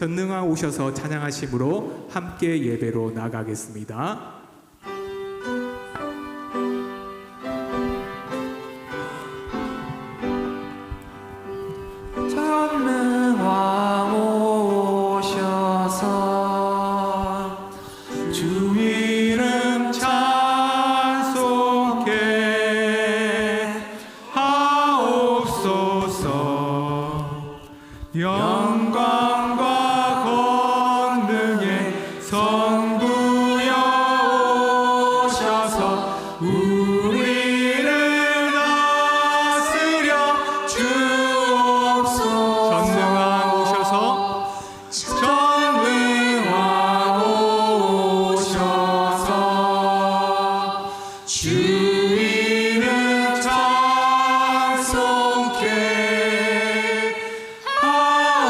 전능왕 오셔서 찬양하심으로 함께 예배로 나가겠습니다. 전능왕 오셔서 주 이름 찬송케 하옵소서. 영광과 권능의 성부여 오셔서 우리를 다스려 주옵소서. 전능왕 오셔서 주 이름 찬송케 하옵소서.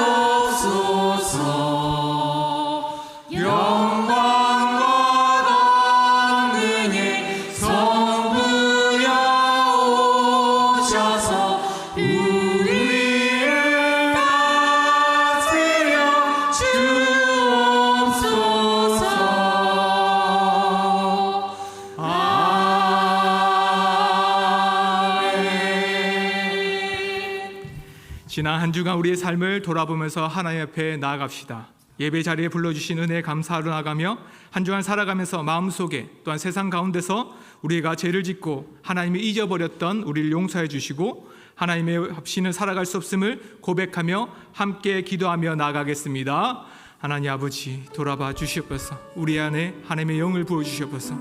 영광과 권능의 성부여 오셔서 우리를 다스려 주옵소서. 지난 한 주간 우리의 삶을 돌아보면서 하나님 앞에 나아갑시다. 예배 자리에 불러주신 은혜에 감사하러 나가며 한 주간 살아가면서 마음속에 또한 세상 가운데서 우리가 죄를 짓고 하나님이 잊어버렸던 우리를 용서해 주시고 하나님의 없이는 살아갈 수 없음을 고백하며 함께 기도하며 나아가겠습니다. 하나님 아버지, 돌아봐 주시옵소서. 우리 안에 하나님의 영을 부어주시옵소서.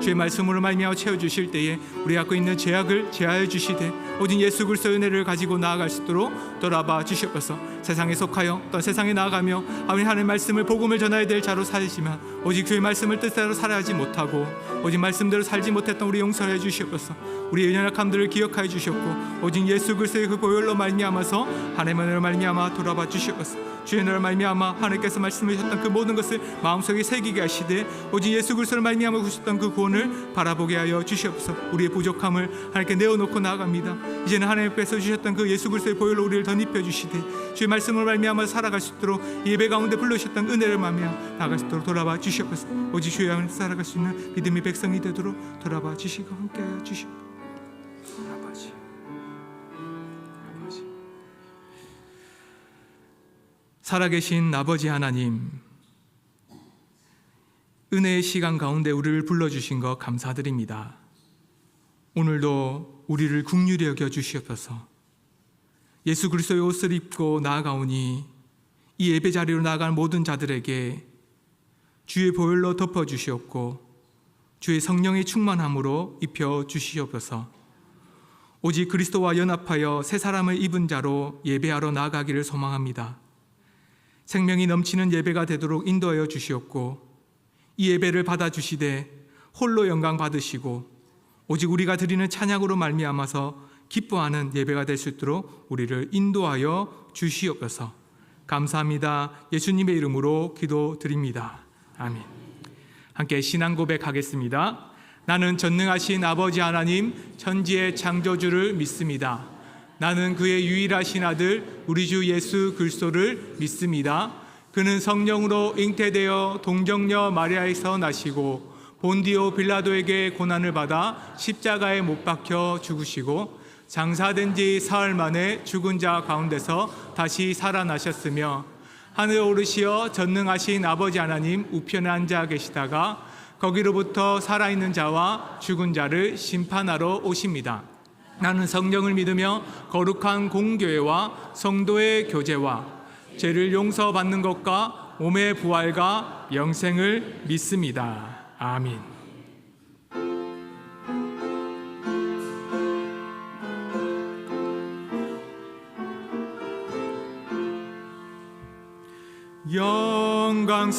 주의 말씀으로 말미암아 채워주실 때에 우리 갖고 있는 죄악을 제하여 주시되 오직 예수 그리스도의 은혜를 가지고 나아갈 수 있도록 돌아봐 주시옵소서. 세상에 속하여 또 세상에 나아가며 아버지 하나님의 말씀을 복음을 전해야 될 자로 살지만 오직 주의 말씀을 뜻대로 살아가지 못하고 오직 말씀대로 살지 못했던 우리 용서해 주시옵소서. 우리의 연약함들을 기억하여 주셨고 오직 예수 그리스도의 그 보혈로 말미암아서 하나님의 은혜로 말미암아 돌아봐 주시옵소서. 주의 은혜로 말미암아 하나님께서 말씀하셨던 그 모든 것을 마음속에 새기게 하시되 오직 예수 그리스도를 말미암아 주셨던 그 구원을 바라보게 하여 주시옵소서. 우리의 부족함을 하나님께 내어놓고 나아갑니다. 이제는 하나님께서 주셨던 그 예수 그리스도의 보혈로 우리를 덧입혀 주시되 주의 말씀을 말미암아 살아갈 수 있도록 예배 가운데 불러주셨던 은혜를 말미암아 나아갈 수 있도록 돌아봐 주시옵소서. 오직 주의 안에 살아갈 수 있는 믿음의 백성이 되도록 돌아봐 주시고 함께하여 주시옵소서. 아버지, 살아계신 아버지 하나님, 은혜의 시간 가운데 우리를 불러주신 것 감사드립니다. 오늘도 우리를 긍휼히 여겨 주시옵소서. 예수 그리스도의 옷을 입고 나아가오니 이 예배 자리로 나아갈 모든 자들에게 주의 보혈로 덮어 주시옵고 주의 성령의 충만함으로 입혀 주시옵소서. 오직 그리스도와 연합하여 새 사람을 입은 자로 예배하러 나아가기를 소망합니다. 생명이 넘치는 예배가 되도록 인도하여 주시옵고 이 예배를 받아주시되 홀로 영광 받으시고 오직 우리가 드리는 찬양으로 말미암아서 기뻐하는 예배가 될 수 있도록 우리를 인도하여 주시옵소서. 감사합니다. 예수님의 이름으로 기도드립니다. 아멘. 함께 신앙 고백하겠습니다. 나는 전능하신 아버지 하나님 천지의 창조주를 믿습니다. 나는 그의 유일하신 아들 우리 주 예수 그리스도를 믿습니다. 그는 성령으로 잉태되어 동정녀 마리아에서 나시고 본디오 빌라도에게 고난을 받아 십자가에 못 박혀 죽으시고 장사된 지 사흘 만에 죽은 자 가운데서 다시 살아나셨으며 하늘에 오르시어 전능하신 아버지 하나님 우편에 앉아 계시다가 거기로부터 살아있는 자와 죽은 자를 심판하러 오십니다. 나는 성령을 믿으며 거룩한 공교회와 성도의 교제와 죄를 용서받는 것과 몸의 부활과 영생을 믿습니다. 아멘.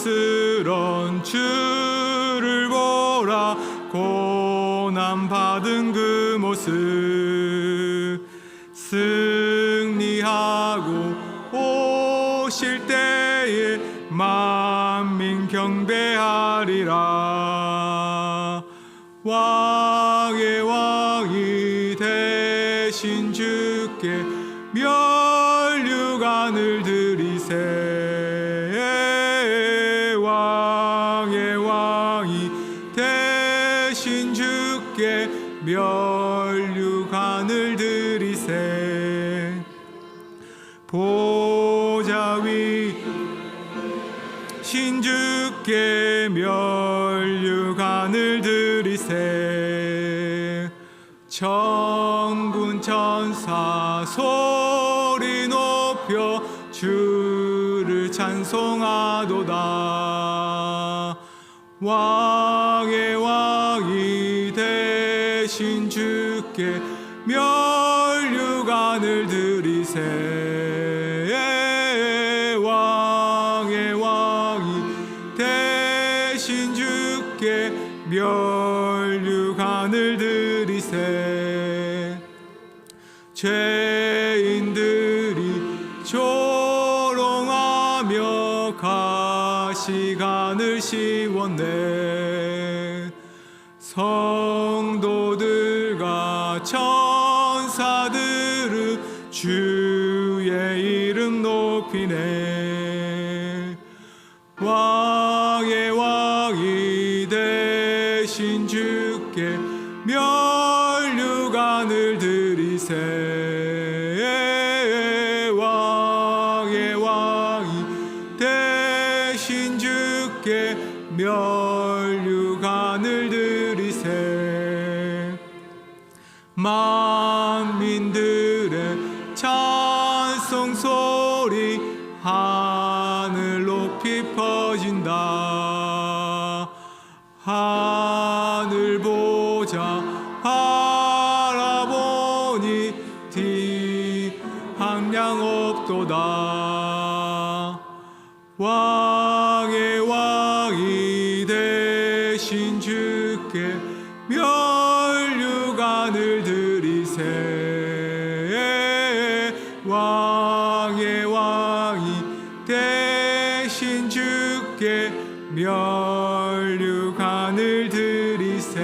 영광스러운 주를 보라. 고난받은 그 모습 승리하고 오실 때에 만민 경배하리라. 왕의 왕이 되신 주께 면류관을 드리세. 면류관을 드리세. 보좌 위 신주께 면류관을 드리세. 천군 천사 소리 높여 주를 찬송하도다. 왕의 왕이 되신 주께 면류관을 드리세. 왕의 왕이 되신 주께 면류관을 드리세. 죄인들이 조롱하며 가시관을 씌웠네. 성도들과 천사들은 주의 이름 높이네. 왕의 왕이 되신 주께 면류관을 드리세. 왕의 왕이 되신 주께 면류관을 드리세. 만민들의 찬송 소리 하늘 높이 퍼진다. 하늘 보자 바라보니 뒤 함량 없도다. 왕의 왕이 되신 주께 면류관을 드리세. 왕의 왕이 되신 주께 면류관을 드리세.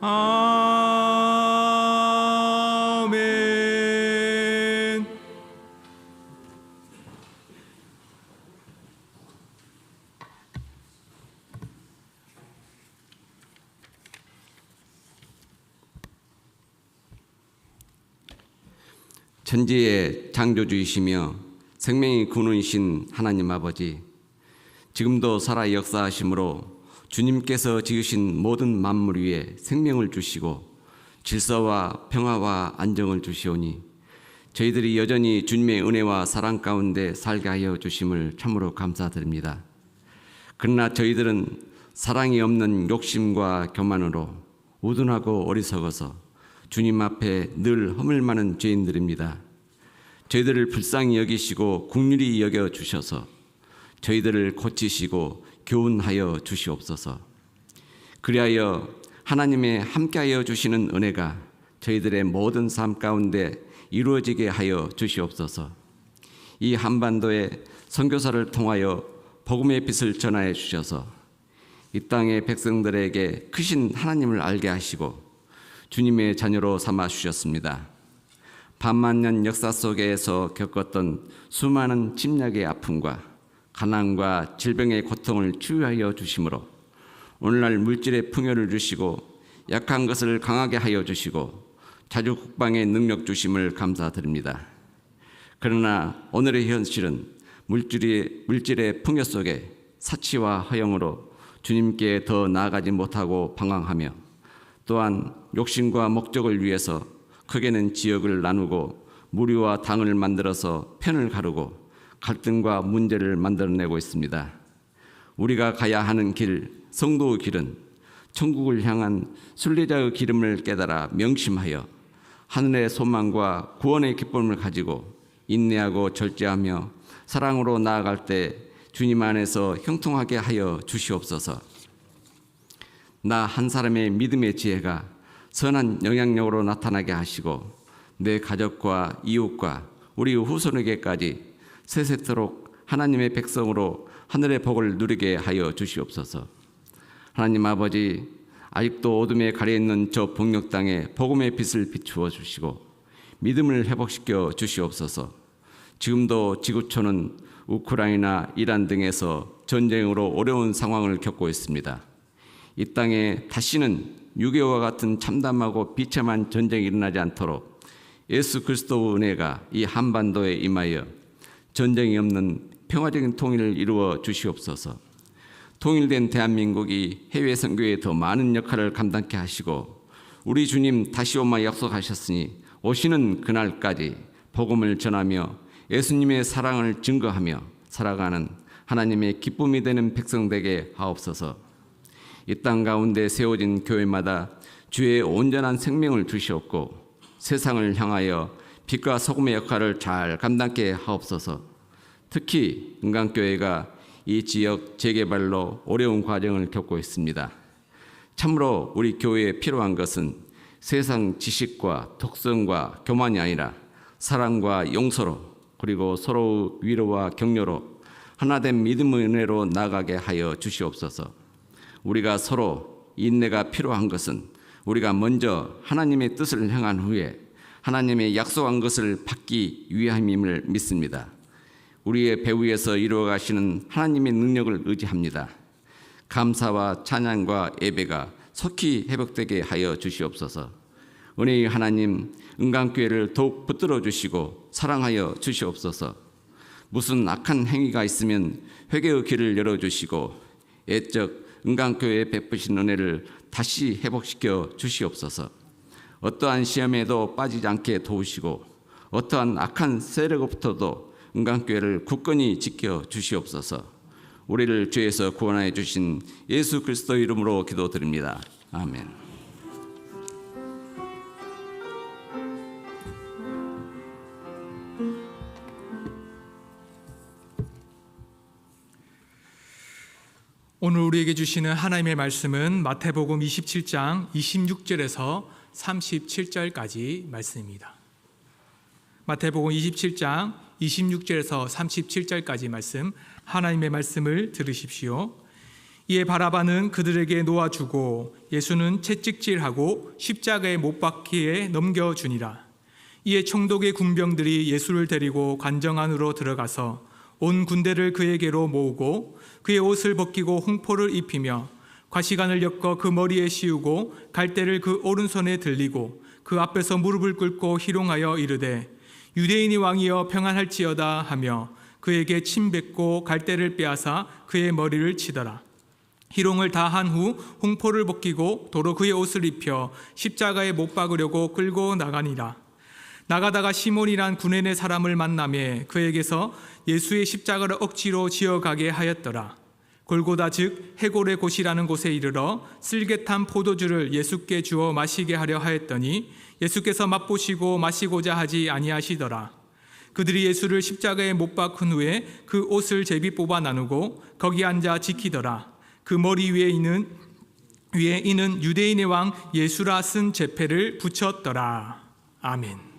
아멘. 천지의 창조주이시며 생명의 근원이신 하나님 아버지, 지금도 살아 역사하심으로 주님께서 지으신 모든 만물 위에 생명을 주시고 질서와 평화와 안정을 주시오니 저희들이 여전히 주님의 은혜와 사랑 가운데 살게 하여 주심을 참으로 감사드립니다. 그러나 저희들은 사랑이 없는 욕심과 교만으로 우둔하고 어리석어서 주님 앞에 늘 허물 많은 죄인들입니다. 저희들을 불쌍히 여기시고 긍휼히 여겨 주셔서 저희들을 고치시고 교훈하여 주시옵소서. 그리하여 하나님의 함께하여 주시는 은혜가 저희들의 모든 삶 가운데 이루어지게 하여 주시옵소서. 이 한반도에 선교사를 통하여 복음의 빛을 전하여 주셔서 이 땅의 백성들에게 크신 하나님을 알게 하시고 주님의 자녀로 삼아 주셨습니다. 반만년 역사 속에서 겪었던 수많은 침략의 아픔과 가난과 질병의 고통을 치유하여 주심으로 오늘날 물질의 풍요를 주시고 약한 것을 강하게 하여 주시고 자주 국방의 능력 주심을 감사드립니다. 그러나 오늘의 현실은 물질의 풍요 속에 사치와 허영으로 주님께 더 나아가지 못하고 방황하며 또한 욕심과 목적을 위해서 크게는 지역을 나누고 무리와 당을 만들어서 편을 가르고 갈등과 문제를 만들어내고 있습니다. 우리가 가야 하는 길, 성도의 길은 천국을 향한 순례자의 기름을 깨달아 명심하여 하늘의 소망과 구원의 기쁨을 가지고 인내하고 절제하며 사랑으로 나아갈 때 주님 안에서 형통하게 하여 주시옵소서. 나 한 사람의 믿음의 지혜가 선한 영향력으로 나타나게 하시고 내 가족과 이웃과 우리 후손에게까지 세세토록 하나님의 백성으로 하늘의 복을 누리게 하여 주시옵소서. 하나님 아버지, 아직도 어둠에 가려있는 저 북녘 땅에 복음의 빛을 비추어 주시고 믿음을 회복시켜 주시옵소서. 지금도 지구촌은 우크라이나, 이란 등에서 전쟁으로 어려운 상황을 겪고 있습니다. 이 땅에 다시는 6.25와 같은 참담하고 비참한 전쟁이 일어나지 않도록 예수 그리스도 은혜가 이 한반도에 임하여 전쟁이 없는 평화적인 통일을 이루어 주시옵소서. 통일된 대한민국이 해외 선교에 더 많은 역할을 감당케 하시고 우리 주님 다시 오마 약속하셨으니 오시는 그날까지 복음을 전하며 예수님의 사랑을 증거하며 살아가는 하나님의 기쁨이 되는 백성 되게 하옵소서. 이 땅 가운데 세워진 교회마다 주의 온전한 생명을 주시옵고 세상을 향하여 빛과 소금의 역할을 잘 감당케 하옵소서. 특히 은강교회가 이 지역 재개발로 어려운 과정을 겪고 있습니다. 참으로 우리 교회에 필요한 것은 세상 지식과 독성과 교만이 아니라 사랑과 용서로 그리고 서로 위로와 격려로 하나된 믿음의 은혜로 나아가게 하여 주시옵소서. 우리가 서로 인내가 필요한 것은 우리가 먼저 하나님의 뜻을 행한 후에 하나님의 약속한 것을 받기 위함임을 믿습니다. 우리의 배후에서 이루어가시는 하나님의 능력을 의지합니다. 감사와 찬양과 예배가 속히 회복되게 하여 주시옵소서. 은혜의 하나님, 은강교회를 더욱 붙들어 주시고 사랑하여 주시옵소서. 무슨 악한 행위가 있으면 회개의 길을 열어주시고 애적 은강교회에 베푸신 은혜를 다시 회복시켜 주시옵소서. 어떠한 시험에도 빠지지 않게 도우시고 어떠한 악한 세력으로부터도 은강교회를 굳건히 지켜 주시옵소서. 우리를 죄에서 구원하여 주신 예수 그리스도 이름으로 기도드립니다. 아멘. 오늘 우리에게 주시는 하나님의 말씀은 마태복음 27장 26절에서 37절까지 말씀입니다. 마태복음 27장 26절에서 37절까지 말씀, 하나님의 말씀을 들으십시오. 이에 바라바는 그들에게 놓아주고 예수는 채찍질하고 십자가에 못 박기에 넘겨주니라. 이에 총독의 군병들이 예수를 데리고 관정 안으로 들어가서 온 군대를 그에게로 모으고 그의 옷을 벗기고 홍포를 입히며 과시관을 엮어 그 머리에 씌우고 갈대를 그 오른손에 들리고 그 앞에서 무릎을 꿇고 희롱하여 이르되 유대인이 왕이여 평안할지어다 하며 그에게 침 뱉고 갈대를 빼앗아 그의 머리를 치더라. 희롱을 다 한 후 홍포를 벗기고 도로 그의 옷을 입혀 십자가에 못 박으려고 끌고 나가니라. 나가다가 시몬이란 구레네 사람을 만나매 그에게서 예수의 십자가를 억지로 지어가게 하였더라. 골고다 즉 해골의 곳이라는 곳에 이르러 쓸개탄 포도주를 예수께 주어 마시게 하려 하였더니 예수께서 맛보시고 마시고자 하지 아니하시더라. 그들이 예수를 십자가에 못 박은 후에 그 옷을 제비 뽑아 나누고 거기 앉아 지키더라. 그 머리 위에 이는 유대인의 왕 예수라 쓴 제패를 붙였더라. 아멘.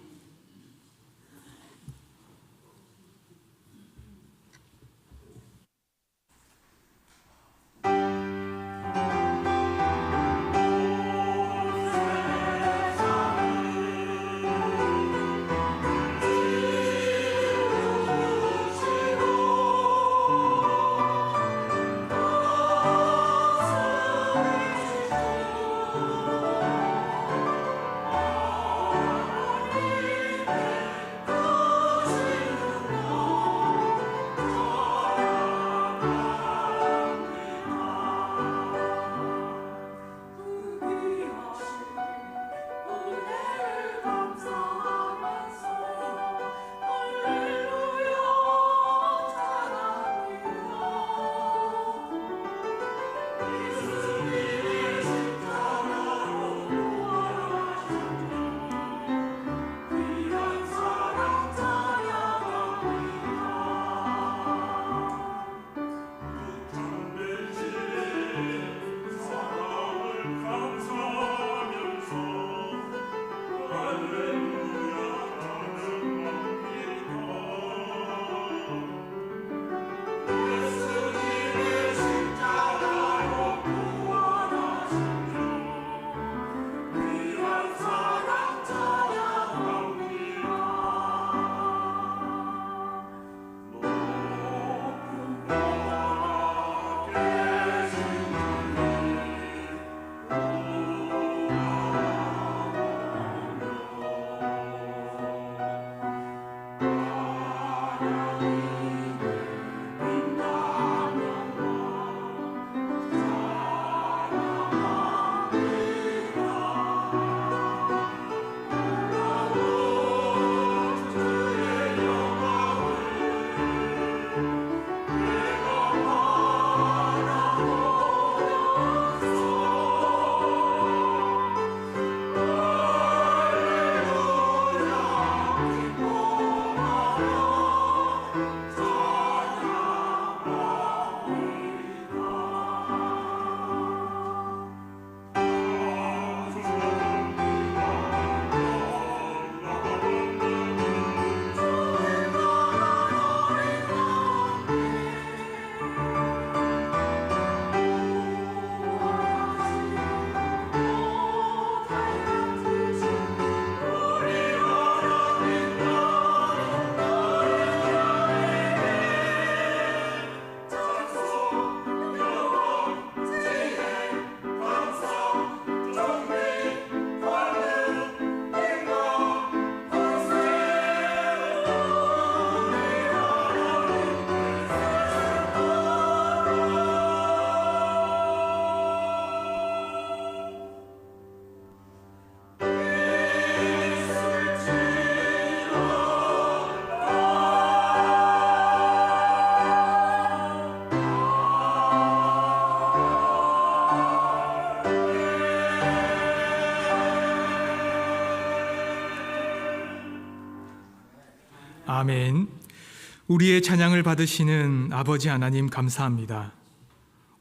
우리의 찬양을 받으시는 아버지 하나님 감사합니다.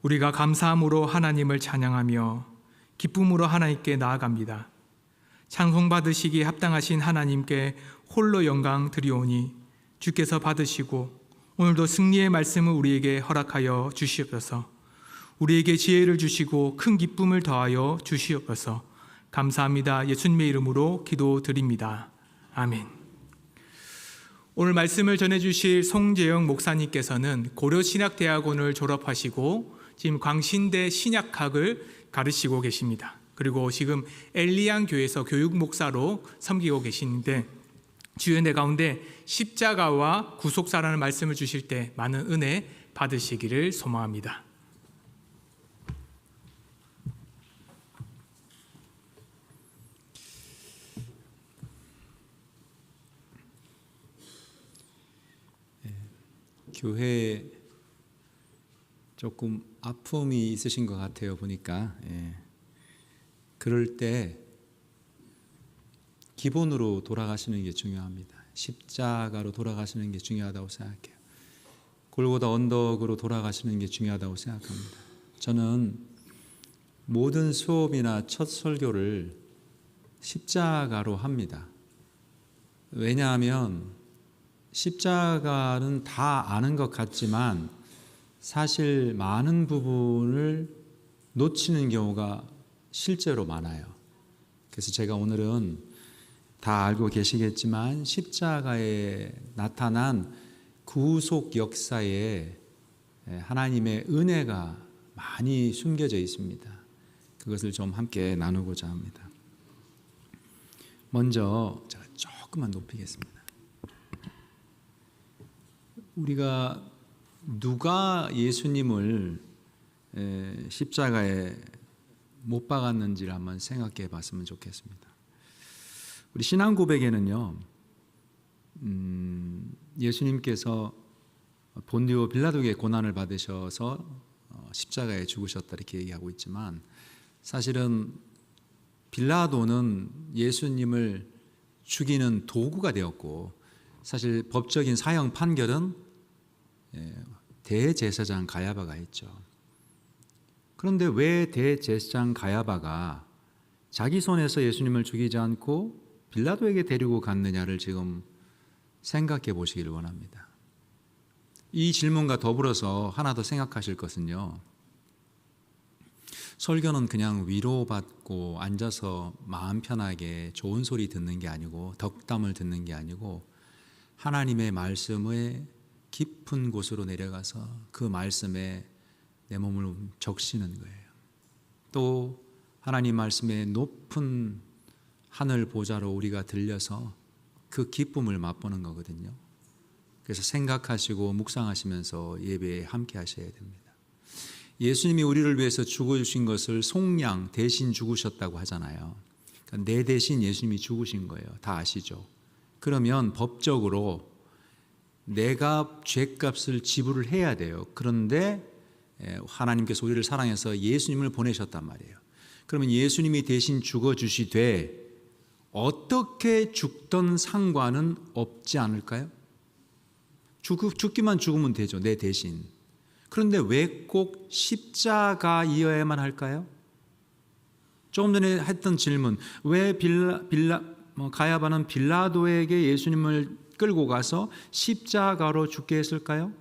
우리가 감사함으로 하나님을 찬양하며 기쁨으로 하나님께 나아갑니다. 찬송 받으시기에 합당하신 하나님께 홀로 영광 드리오니 주께서 받으시고 오늘도 승리의 말씀을 우리에게 허락하여 주시옵소서. 우리에게 지혜를 주시고 큰 기쁨을 더하여 주시옵소서. 감사합니다. 예수님의 이름으로 기도드립니다. 아멘. 오늘 말씀을 전해주실 송재영 목사님께서는 고려신학대학원을 졸업하시고 지금 광신대 신약학을 가르치고 계십니다. 그리고 지금 엘리안 교회에서 교육 목사로 섬기고 계시는데 주의 은혜 가운데 십자가와 구속사라는 말씀을 주실 때 많은 은혜 받으시기를 소망합니다. 교회에 조금 아픔이 있으신 것 같아요. 보니까 그럴 때 기본으로 돌아가시는 게 중요합니다. 십자가로 돌아가시는 게 중요하다고 생각해요. 골고다 언덕으로 돌아가시는 게 중요하다고 생각합니다. 저는 모든 수업이나 첫 설교를 십자가로 합니다. 왜냐하면 십자가는 다 아는 것 같지만 사실 많은 부분을 놓치는 경우가 실제로 많아요. 그래서 제가 오늘은 다 알고 계시겠지만 십자가에 나타난 구속 역사에 하나님의 은혜가 많이 숨겨져 있습니다. 그것을 좀 함께 나누고자 합니다. 먼저 제가 조금만 높이겠습니다. 우리가 누가 예수님을 십자가에 못 박았는지를 한번 생각해 봤으면 좋겠습니다. 우리 신앙 고백에는요, 예수님께서 본디오 빌라도에게 고난을 받으셔서 십자가에 죽으셨다 이렇게 얘기하고 있지만 사실은 빌라도는 예수님을 죽이는 도구가 되었고 사실 법적인 사형 판결은 대제사장 가야바가 했죠. 그런데 왜 대제사장 가야바가 자기 손에서 예수님을 죽이지 않고 빌라도에게 데리고 갔느냐를 지금 생각해 보시기를 원합니다. 이 질문과 더불어서 하나 더 생각하실 것은요, 설교는 그냥 위로받고 앉아서 마음 편하게 좋은 소리 듣는 게 아니고 덕담을 듣는 게 아니고 하나님의 말씀의 깊은 곳으로 내려가서 그 말씀에 내 몸을 적시는 거예요. 또 하나님 말씀의 높은 하늘 보좌로 우리가 들려서 그 기쁨을 맛보는 거거든요. 그래서 생각하시고 묵상하시면서 예배에 함께 하셔야 됩니다. 예수님이 우리를 위해서 죽어주신 것을 속량 대신 죽으셨다고 하잖아요. 그러니까 내 대신 예수님이 죽으신 거예요. 다 아시죠? 그러면 법적으로 내가 죄값을 지불을 해야 돼요. 그런데 하나님께서 우리를 사랑해서 예수님을 보내셨단 말이에요. 그러면 예수님이 대신 죽어주시되 어떻게 죽던 상관은 없지 않을까요? 죽기만 죽으면 되죠. 내 대신. 그런데 왜 꼭 십자가이어야만 할까요? 조금 전에 했던 질문, 왜 가야바는 빌라도에게 예수님을 끌고 가서 십자가로 죽게 했을까요?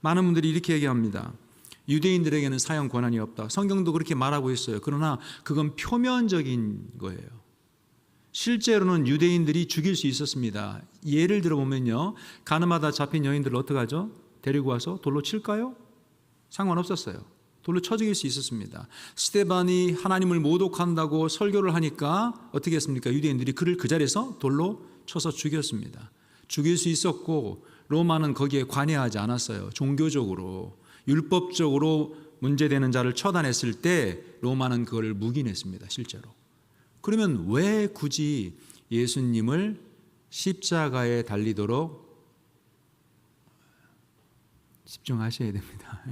많은 분들이 이렇게 얘기합니다. 유대인들에게는 사형 권한이 없다. 성경도 그렇게 말하고 있어요. 그러나 그건 표면적인 거예요. 실제로는 유대인들이 죽일 수 있었습니다. 예를 들어보면요, 가늠하다 잡힌 여인들을 어떡하죠? 데리고 와서 돌로 칠까요? 상관없었어요. 돌로 쳐 죽일 수 있었습니다. 스데반이 하나님을 모독한다고 설교를 하니까 어떻게 했습니까? 유대인들이 그를 그 자리에서 돌로 쳐서 죽였습니다. 죽일 수 있었고 로마는 거기에 관여하지 않았어요. 종교적으로 율법적으로 문제되는 자를 처단했을 때 로마는 그걸 묵인했습니다. 실제로. 그러면 왜 굳이 예수님을 십자가에 달리도록 집중하셔야 됩니다.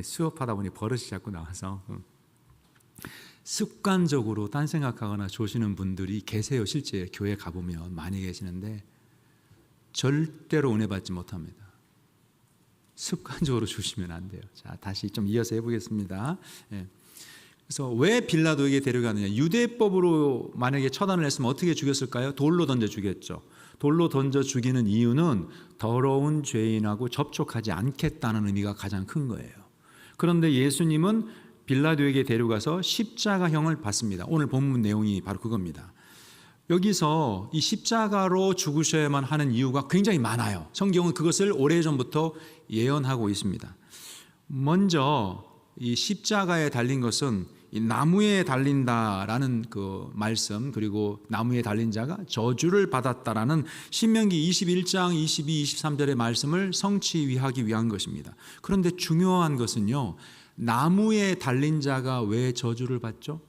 수업하다 보니 버릇이 자꾸 나와서 습관적으로 딴 생각하거나 조시는 분들이 계세요. 실제 교회 가보면 많이 계시는데 절대로 은혜 받지 못합니다. 습관적으로 죽으시면 안 돼요. 자, 다시 좀 이어서 해보겠습니다. 예. 그래서 왜 빌라도에게 데려가느냐? 유대법으로 만약에 처단을 했으면 어떻게 죽였을까요? 돌로 던져 죽였죠. 돌로 던져 죽이는 이유는 더러운 죄인하고 접촉하지 않겠다는 의미가 가장 큰 거예요. 그런데 예수님은 빌라도에게 데려가서 십자가형을 받습니다. 오늘 본문 내용이 바로 그겁니다. 여기서 이 십자가로 죽으셔야만 하는 이유가 굉장히 많아요. 성경은 그것을 오래전부터 예언하고 있습니다. 먼저 이 십자가에 달린 것은 이 나무에 달린다라는 그 말씀, 그리고 나무에 달린 자가 저주를 받았다라는 신명기 21장 22, 23절의 말씀을 성취하기 위한 것입니다. 그런데 중요한 것은요, 나무에 달린 자가 왜 저주를 받죠?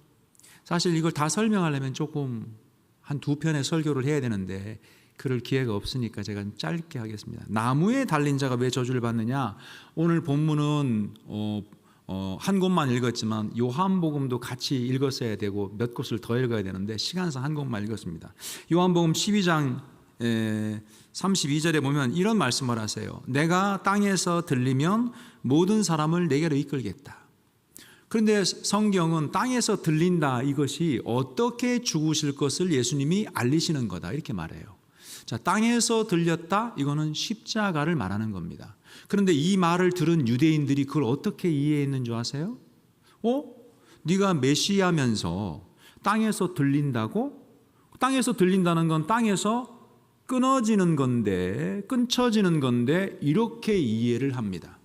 사실 이걸 다 설명하려면 조금 한 2편의 설교를 해야 되는데 그럴 기회가 없으니까 제가 짧게 하겠습니다. 나무에 달린 자가 왜 저주를 받느냐? 오늘 본문은 한 곳만 읽었지만 요한복음도 같이 읽었어야 되고 몇 곳을 더 읽어야 되는데 시간상 한 곳만 읽었습니다. 요한복음 12장 32절에 보면 이런 말씀을 하세요. 내가 땅에서 들리면 모든 사람을 내게로 이끌겠다. 그런데 성경은 땅에서 들린다, 이것이 어떻게 죽으실 것을 예수님이 알리시는 거다, 이렇게 말해요. 자, 땅에서 들렸다, 이거는 십자가를 말하는 겁니다. 그런데 이 말을 들은 유대인들이 그걸 어떻게 이해했는 줄 아세요? 네가 메시아면서 땅에서 들린다고? 땅에서 들린다는 건 땅에서 끊어지는 건데, 끊쳐지는 건데, 이렇게 이해를 합니다.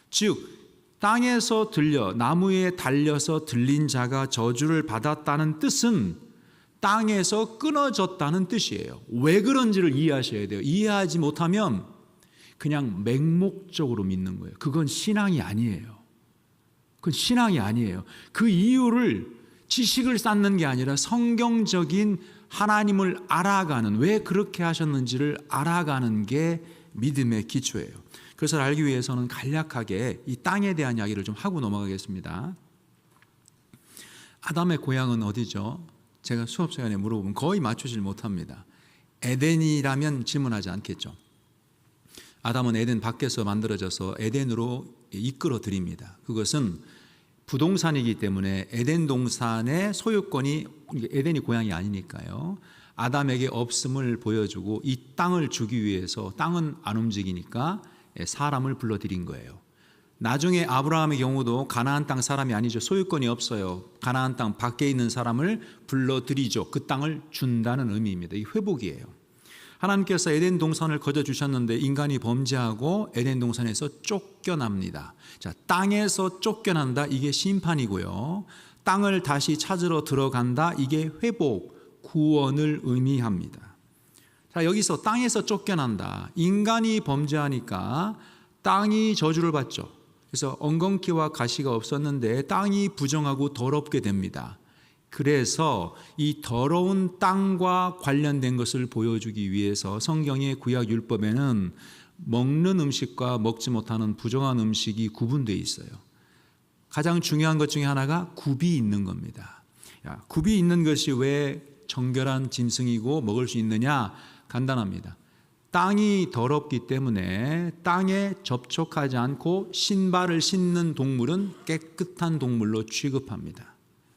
즉 땅에서 들려, 나무에 달려서 들린 자가 저주를 받았다는 뜻은 땅에서 끊어졌다는 뜻이에요. 왜 그런지를 이해하셔야 돼요. 이해하지 못하면 그냥 맹목적으로 믿는 거예요. 그건 신앙이 아니에요. 그건 신앙이 아니에요. 그 이유를 지식을 쌓는 게 아니라 성경적인 하나님을 알아가는, 왜 그렇게 하셨는지를 알아가는 게 믿음의 기초예요. 그것을 알기 위해서는 간략하게 이 땅에 대한 이야기를 좀 하고 넘어가겠습니다. 아담의 고향은 어디죠? 제가 수업 시간에 물어보면 거의 맞추질 못합니다. 에덴이라면 질문하지 않겠죠. 아담은 에덴 밖에서 만들어져서 에덴으로 이끌어 드립니다. 그것은 부동산이기 때문에 에덴 동산의 소유권이, 에덴이 고향이 아니니까요, 아담에게 없음을 보여주고 이 땅을 주기 위해서, 땅은 안 움직이니까 사람을 불러들인 거예요. 나중에 아브라함의 경우도 가나안 땅 사람이 아니죠. 소유권이 없어요. 가나안 땅 밖에 있는 사람을 불러들이죠. 그 땅을 준다는 의미입니다. 이 회복이에요. 하나님께서 에덴 동산을 거저 주셨는데 인간이 범죄하고 에덴 동산에서 쫓겨납니다. 자, 땅에서 쫓겨난다, 이게 심판이고요. 땅을 다시 찾으러 들어간다, 이게 회복, 구원을 의미합니다. 자, 여기서 땅에서 쫓겨난다. 인간이 범죄하니까 땅이 저주를 받죠. 그래서 엉겅퀴와 가시가 없었는데 땅이 부정하고 더럽게 됩니다. 그래서 이 더러운 땅과 관련된 것을 보여주기 위해서 성경의 구약 율법에는 먹는 음식과 먹지 못하는 부정한 음식이 구분되어 있어요. 가장 중요한 것 중에 하나가 굽이 있는 겁니다. 굽이 있는 것이 왜 정결한 짐승이고 먹을 수 있느냐? 간단합니다. 땅이 더럽기 때문에 땅에 접촉하지 않고 신발을 신는 동물은 깨끗한 동물로 취급합니다.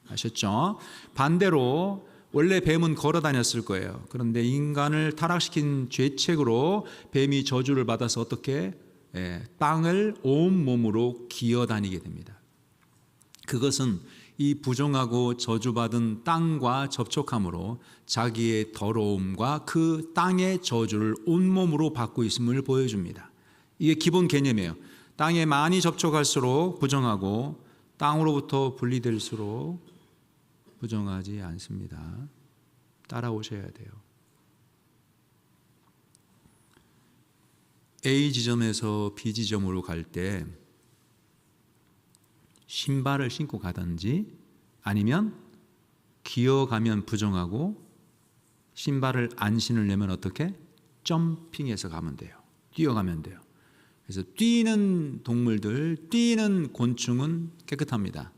아셨죠? 반대로 원래 뱀은 걸어 다녔을 거예요. 그런데 인간을 타락시킨 죄책으로 뱀이 저주를 받아서 어떻게 땅을 온몸으로 기어다니게 됩니다. 그것은 이 부정하고 저주받은 땅과 접촉함으로 자기의 더러움과 그 땅의 저주를 온몸으로 받고 있음을 보여줍니다. 이게 기본 개념이에요. 땅에 많이 접촉할수록 부정하고 땅으로부터 분리될수록 부정하지 않습니다. 따라오셔야 돼요. A 지점에서 B 지점으로 갈 때 신발을 신고 가든지 아니면 기어가면 부정하고 신발을 안 신으려면 어떻게? 점핑해서 가면 돼요. 뛰어가면 돼요. 그래서 뛰는 동물들, 뛰는 곤충은 깨끗합니다.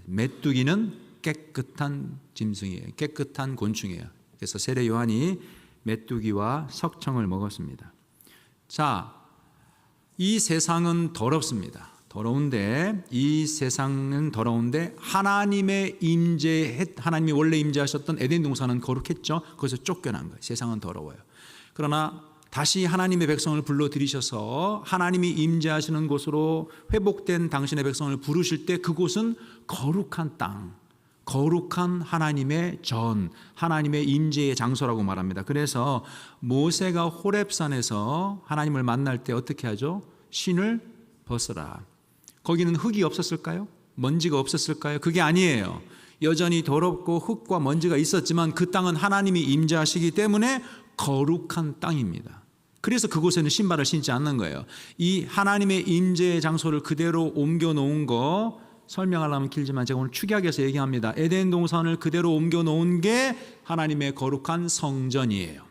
메뚜기는 깨끗한 짐승이에요. 깨끗한 곤충이에요. 그래서 세례 요한이 메뚜기와 석청을 먹었습니다. 자, 이 세상은 더럽습니다. 더러운데 이 세상은 더러운데 하나님이 원래 임재하셨던 에덴 동산은 거룩했죠. 거기서 쫓겨난 거예요. 세상은 더러워요. 그러나 다시 하나님의 백성을 불러들이셔서 하나님이 임재하시는 곳으로 회복된 당신의 백성을 부르실 때 그곳은 거룩한 땅, 거룩한 하나님의 전, 하나님의 임재의 장소라고 말합니다. 그래서 모세가 호렙산에서 하나님을 만날 때 어떻게 하죠? 신을 벗으라. 거기는 흙이 없었을까요? 먼지가 없었을까요? 그게 아니에요. 여전히 더럽고 흙과 먼지가 있었지만 그 땅은 하나님이 임재하시기 때문에 거룩한 땅입니다. 그래서 그곳에는 신발을 신지 않는 거예요. 이 하나님의 임재의 장소를 그대로 옮겨 놓은 거 설명하려면 길지만 제가 오늘 축약해서 얘기합니다. 에덴 동산을 그대로 옮겨 놓은 게 하나님의 거룩한 성전이에요.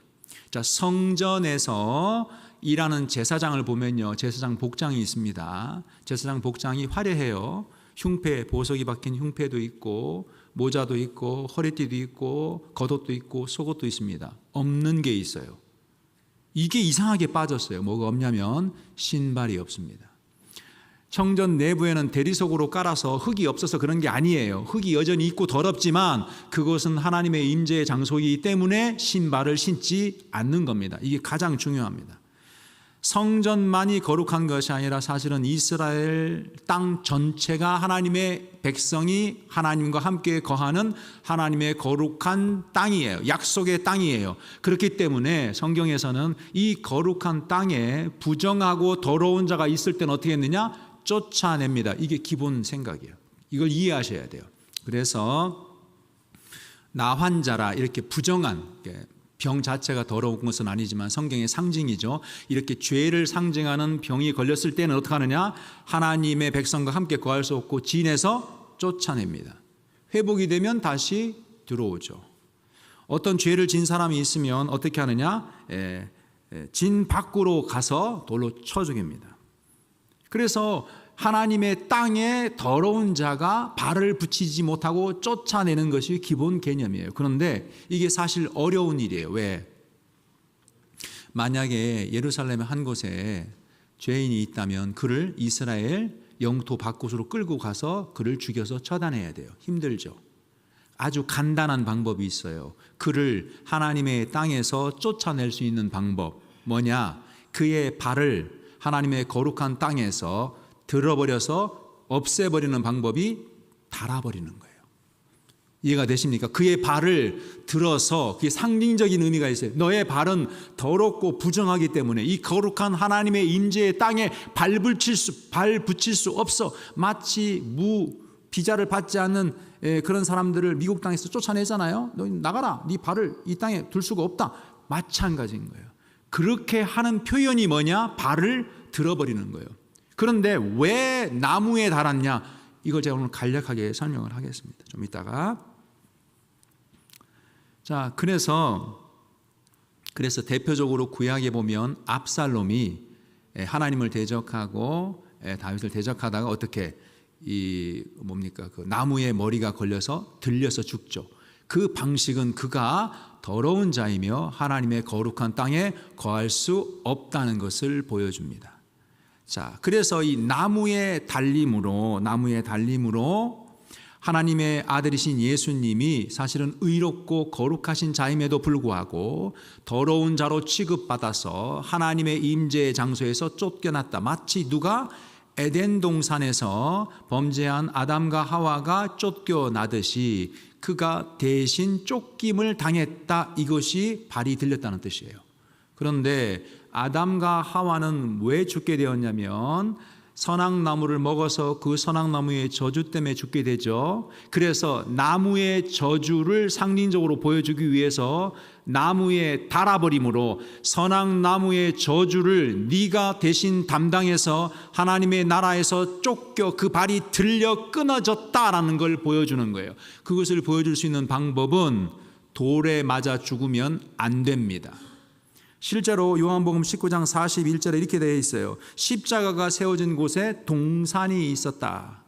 자, 성전에서 일하는 제사장을 보면요, 제사장 복장이 있습니다. 제사장 복장이 화려해요. 흉패, 보석이 박힌 흉패도 있고 모자도 있고 허리띠도 있고 겉옷도 있고 속옷도 있습니다. 없는 게 있어요. 이게 이상하게 빠졌어요. 뭐가 없냐면 신발이 없습니다. 성전 내부에는 대리석으로 깔아서 흙이 없어서 그런 게 아니에요. 흙이 여전히 있고 더럽지만 그것은 하나님의 임재의 장소이기 때문에 신발을 신지 않는 겁니다. 이게 가장 중요합니다. 성전만이 거룩한 것이 아니라 사실은 이스라엘 땅 전체가 하나님의 백성이 하나님과 함께 거하는 하나님의 거룩한 땅이에요. 약속의 땅이에요. 그렇기 때문에 성경에서는 이 거룩한 땅에 부정하고 더러운 자가 있을 때는 어떻게 했느냐? 쫓아냅니다. 이게 기본 생각이에요. 이걸 이해하셔야 돼요. 그래서 나 환자라 이렇게 부정한 병 자체가 더러운 것은 아니지만 성경의 상징이죠. 이렇게 죄를 상징하는 병이 걸렸을 때는 어떻게 하느냐? 하나님의 백성과 함께 거할 수 없고 진에서 쫓아냅니다. 회복이 되면 다시 들어오죠. 어떤 죄를 진 사람이 있으면 어떻게 하느냐? 진 밖으로 가서 돌로 쳐 죽입니다. 그래서 하나님의 땅에 더러운 자가 발을 붙이지 못하고 쫓아내는 것이 기본 개념이에요. 그런데 이게 사실 어려운 일이에요. 왜? 만약에 예루살렘의 한 곳에 죄인이 있다면 그를 이스라엘 영토 밖으로 끌고 가서 그를 죽여서 처단해야 돼요. 힘들죠. 아주 간단한 방법이 있어요. 그를 하나님의 땅에서 쫓아낼 수 있는 방법. 뭐냐? 그의 발을 하나님의 거룩한 땅에서 들어버려서 없애버리는 방법이 달아버리는 거예요. 이해가 되십니까? 그의 발을 들어서, 그게 상징적인 의미가 있어요. 너의 발은 더럽고 부정하기 때문에 이 거룩한 하나님의 임재의 땅에 발 붙일 수 없어. 마치 비자를 받지 않는 그런 사람들을 미국 땅에서 쫓아내잖아요. 너 나가라. 네 발을 이 땅에 둘 수가 없다. 마찬가지인 거예요. 그렇게 하는 표현이 뭐냐? 발을 들어버리는 거예요. 그런데 왜 나무에 달았냐? 이걸 제가 오늘 간략하게 설명을 하겠습니다. 좀 이따가. 자, 그래서 대표적으로 구약에 보면 압살롬이 하나님을 대적하고 다윗을 대적하다가 어떻게 그 나무에 머리가 걸려서 들려서 죽죠. 그 방식은 그가 더러운 자이며 하나님의 거룩한 땅에 거할 수 없다는 것을 보여줍니다. 자, 그래서 이 나무의 달림으로 하나님의 아들이신 예수님이 사실은 의롭고 거룩하신 자임에도 불구하고 더러운 자로 취급받아서 하나님의 임재의 장소에서 쫓겨났다. 마치 누가 에덴 동산에서 범죄한 아담과 하와가 쫓겨나듯이 그가 대신 쫓김을 당했다. 이것이 발이 들렸다는 뜻이에요. 그런데 아담과 하와는 왜 죽게 되었냐면 선악나무를 먹어서 그 선악나무의 저주 때문에 죽게 되죠. 그래서 나무의 저주를 상징적으로 보여주기 위해서 나무에 달아버림으로 선악나무의 저주를 네가 대신 담당해서 하나님의 나라에서 쫓겨 그 발이 들려 끊어졌다라는 걸 보여주는 거예요. 그것을 보여줄 수 있는 방법은 돌에 맞아 죽으면 안 됩니다. 실제로 요한복음 19장 41절에 이렇게 되어 있어요. 십자가가 세워진 곳에 동산이 있었다.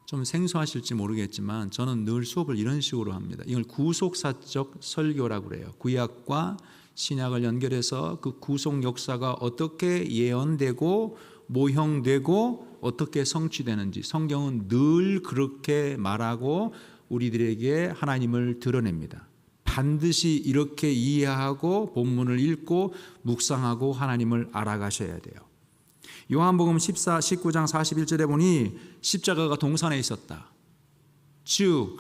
좀 생소하실지 모르겠지만 저는 늘 수업을 이런 식으로 합니다. 이걸 구속사적 설교라고 그래요. 구약과 신약을 연결해서 그 구속 역사가 어떻게 예언되고 모형되고 어떻게 성취되는지 성경은 늘 그렇게 말하고 우리들에게 하나님을 드러냅니다. 반드시 이렇게 이해하고 본문을 읽고 묵상하고 하나님을 알아가셔야 돼요. 요한복음 19장 41절에 보니 십자가가 동산에 있었다. 즉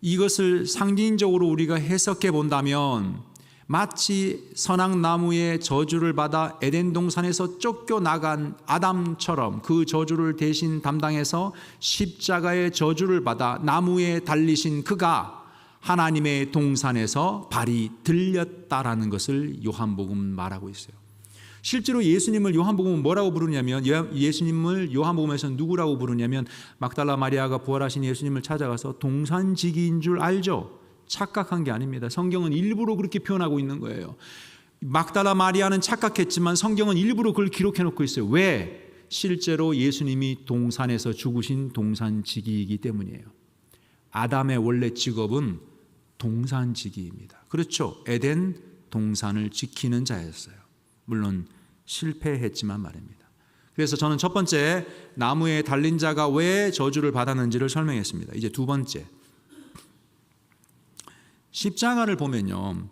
이것을 상징적으로 우리가 해석해 본다면 마치 선악나무의 저주를 받아 에덴 동산에서 쫓겨나간 아담처럼 그 저주를 대신 담당해서 십자가의 저주를 받아 나무에 달리신 그가 하나님의 동산에서 발이 들렸다라는 것을 요한복음 말하고 있어요. 실제로 예수님을 요한복음은 뭐라고 부르냐면 예수님을 요한복음에서는 누구라고 부르냐면 막달라 마리아가 부활하신 예수님을 찾아가서 동산지기인 줄 알죠? 착각한 게 아닙니다. 성경은 일부러 그렇게 표현하고 있는 거예요. 막달라 마리아는 착각했지만 성경은 일부러 그걸 기록해 놓고 있어요. 왜? 실제로 예수님이 동산에서 죽으신 동산지기이기 때문이에요. 아담의 원래 직업은 동산지기입니다. 그렇죠. 에덴 동산을 지키는 자였어요. 물론 실패했지만 말입니다. 그래서 저는 첫 번째 나무에 달린 자가 왜 저주를 받았는지를 설명했습니다. 이제 두 번째, 십자가를 보면요,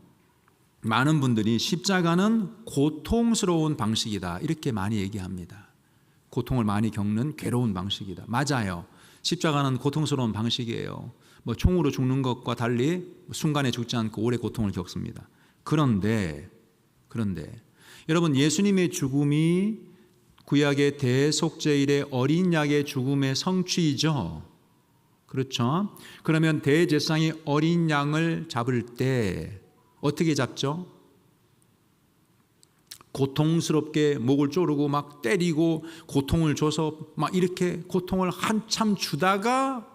많은 분들이 십자가는 고통스러운 방식이다 이렇게 많이 얘기합니다. 고통을 많이 겪는 괴로운 방식이다. 맞아요. 십자가는 고통스러운 방식이에요. 뭐 총으로 죽는 것과 달리 순간에 죽지 않고 오래 고통을 겪습니다. 그런데 여러분, 예수님의 죽음이 구약의 대속죄일의 어린 양의 죽음의 성취이죠. 그렇죠? 그러면 대제사장이 어린 양을 잡을 때 어떻게 잡죠? 고통스럽게 목을 조르고 막 때리고 고통을 줘서 막 이렇게 고통을 한참 주다가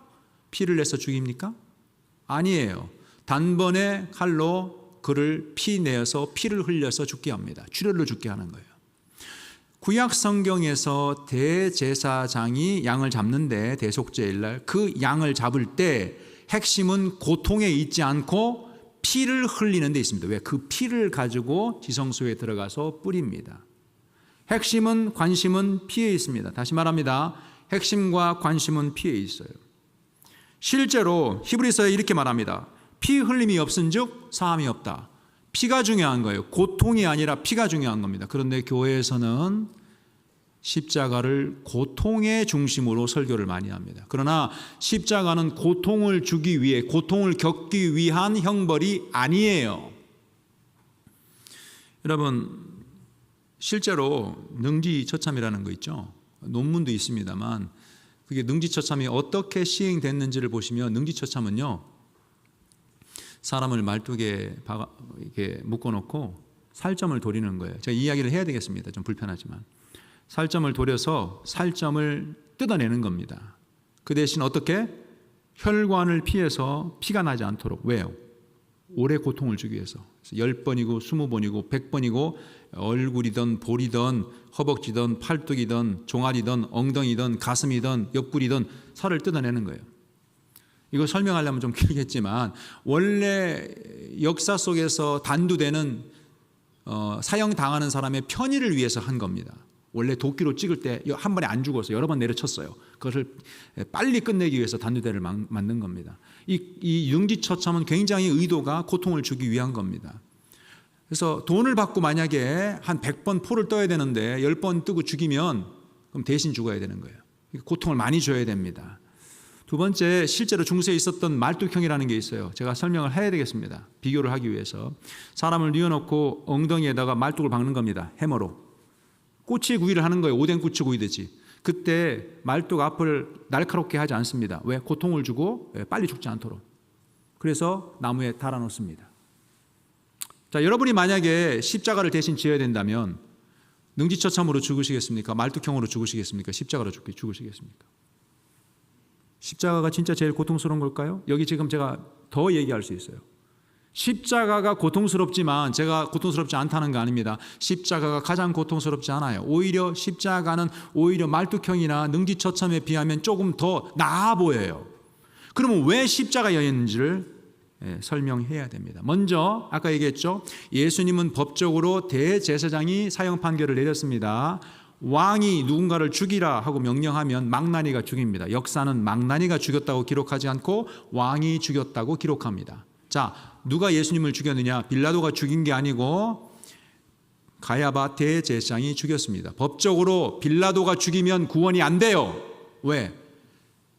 피를 내서 죽입니까? 아니에요. 단번에 칼로 그를 피 내어서 피를 흘려서 죽게 합니다. 출혈로 죽게 하는 거예요. 구약 성경에서 대제사장이 양을 잡는데 대속죄일날 그 양을 잡을 때 핵심은 고통에 있지 않고 피를 흘리는 데 있습니다. 왜? 그 피를 가지고 지성소에 들어가서 뿌립니다. 핵심은, 관심은 피에 있습니다. 다시 말합니다. 핵심과 관심은 피에 있어요. 실제로 히브리서에 이렇게 말합니다. 피 흘림이 없은즉 사함이 없다. 피가 중요한 거예요. 고통이 아니라 피가 중요한 겁니다. 그런데 교회에서는 십자가를 고통의 중심으로 설교를 많이 합니다. 그러나 십자가는 고통을 주기 위해, 고통을 겪기 위한 형벌이 아니에요. 여러분, 실제로 능지처참이라는 거 있죠. 논문도 있습니다만 그게 능지처참이 어떻게 시행됐는지를 보시면 능지처참은요, 사람을 말뚝에 이렇게 묶어놓고 살점을 도리는 거예요. 제가 이 이야기를 해야 되겠습니다. 좀 불편하지만 살점을 도려서 살점을 뜯어내는 겁니다. 그 대신 어떻게? 혈관을 피해서 피가 나지 않도록. 왜요? 오래 고통을 주기 위해서. 10번이고 20번이고 100번이고 얼굴이든 볼이든 허벅지든 팔뚝이든 종아리든 엉덩이든 가슴이든 옆구리든 살을 뜯어내는 거예요. 이거 설명하려면 좀 길겠지만 원래 역사 속에서 단두대는 사형당하는 사람의 편의를 위해서 한 겁니다. 원래 도끼로 찍을 때 한 번에 안 죽어서 여러 번 내려쳤어요. 그것을 빨리 끝내기 위해서 단두대를 만든 겁니다. 이 능지처참은 굉장히 의도가 고통을 주기 위한 겁니다. 그래서 돈을 받고 만약에 한 100번 포를 떠야 되는데 10번 뜨고 죽이면 그럼 대신 죽어야 되는 거예요. 고통을 많이 줘야 됩니다. 두 번째, 실제로 중세에 있었던 말뚝형이라는 게 있어요. 제가 설명을 해야 되겠습니다. 비교를 하기 위해서. 사람을 뉘어놓고 엉덩이에다가 말뚝을 박는 겁니다. 해머로. 꼬치구이를 하는 거예요. 오뎅 꼬치 구이듯이. 그때 말뚝 앞을 날카롭게 하지 않습니다. 왜? 고통을 주고 빨리 죽지 않도록. 그래서 나무에 달아놓습니다. 자, 여러분이 만약에 십자가를 대신 지어야 된다면 능지처참으로 죽으시겠습니까? 말뚝형으로 죽으시겠습니까? 십자가로 죽으시겠습니까? 십자가가 진짜 제일 고통스러운 걸까요? 여기 지금 제가 더 얘기할 수 있어요. 십자가가 고통스럽지만 제가 고통스럽지 않다는 거 아닙니다. 십자가가 가장 고통스럽지 않아요. 오히려 십자가는 오히려 말뚝형이나 능지처참에 비하면 조금 더 나아 보여요. 그러면 왜 십자가였는지를 설명해야 됩니다. 먼저 아까 얘기했죠. 예수님은 법적으로 대제사장이 사형 판결을 내렸습니다. 왕이 누군가를 죽이라 하고 명령하면 망나니가 죽입니다. 역사는 망나니가 죽였다고 기록하지 않고 왕이 죽였다고 기록합니다. 자, 누가 예수님을 죽였느냐? 빌라도가 죽인 게 아니고 가야바 대제사장이 죽였습니다. 법적으로 빌라도가 죽이면 구원이 안 돼요. 왜?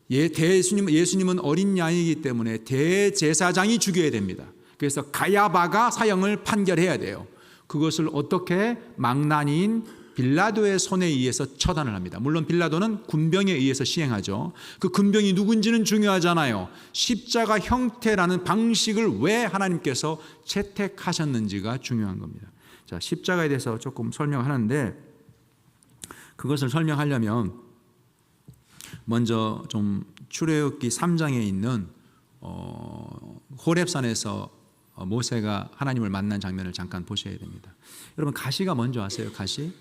예수님은 어린 양이기 때문에 대제사장이 죽여야 됩니다. 그래서 가야바가 사형을 판결해야 돼요. 그것을 어떻게? 망나니인 빌라도의 손에 의해서 처단을 합니다. 물론 빌라도는 군병에 의해서 시행하죠. 그 군병이 누군지는 중요하잖아요. 십자가 형태라는 방식을 왜 하나님께서 채택하셨는지가 중요한 겁니다. 자, 십자가에 대해서 조금 설명하는데, 그것을 설명하려면 먼저 좀 출애굽기 3장에 있는 호렙산에서 모세가 하나님을 만난 장면을 잠깐 보셔야 됩니다. 여러분, 가시가 뭔지 아세요? 가시?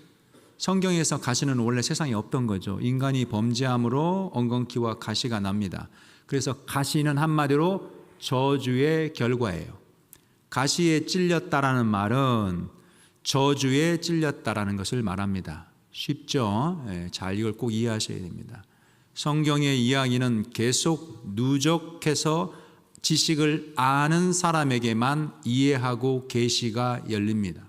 성경에서 가시는 원래 세상에 없던 거죠. 인간이 범죄함으로 엉겅퀴와 가시가 납니다. 그래서 가시는 한마디로 저주의 결과예요. 가시에 찔렸다라는 말은 저주에 찔렸다라는 것을 말합니다. 쉽죠? 잘 이걸 꼭 이해하셔야 됩니다. 성경의 이야기는 계속 누적해서 지식을 아는 사람에게만 이해하고 계시가 열립니다.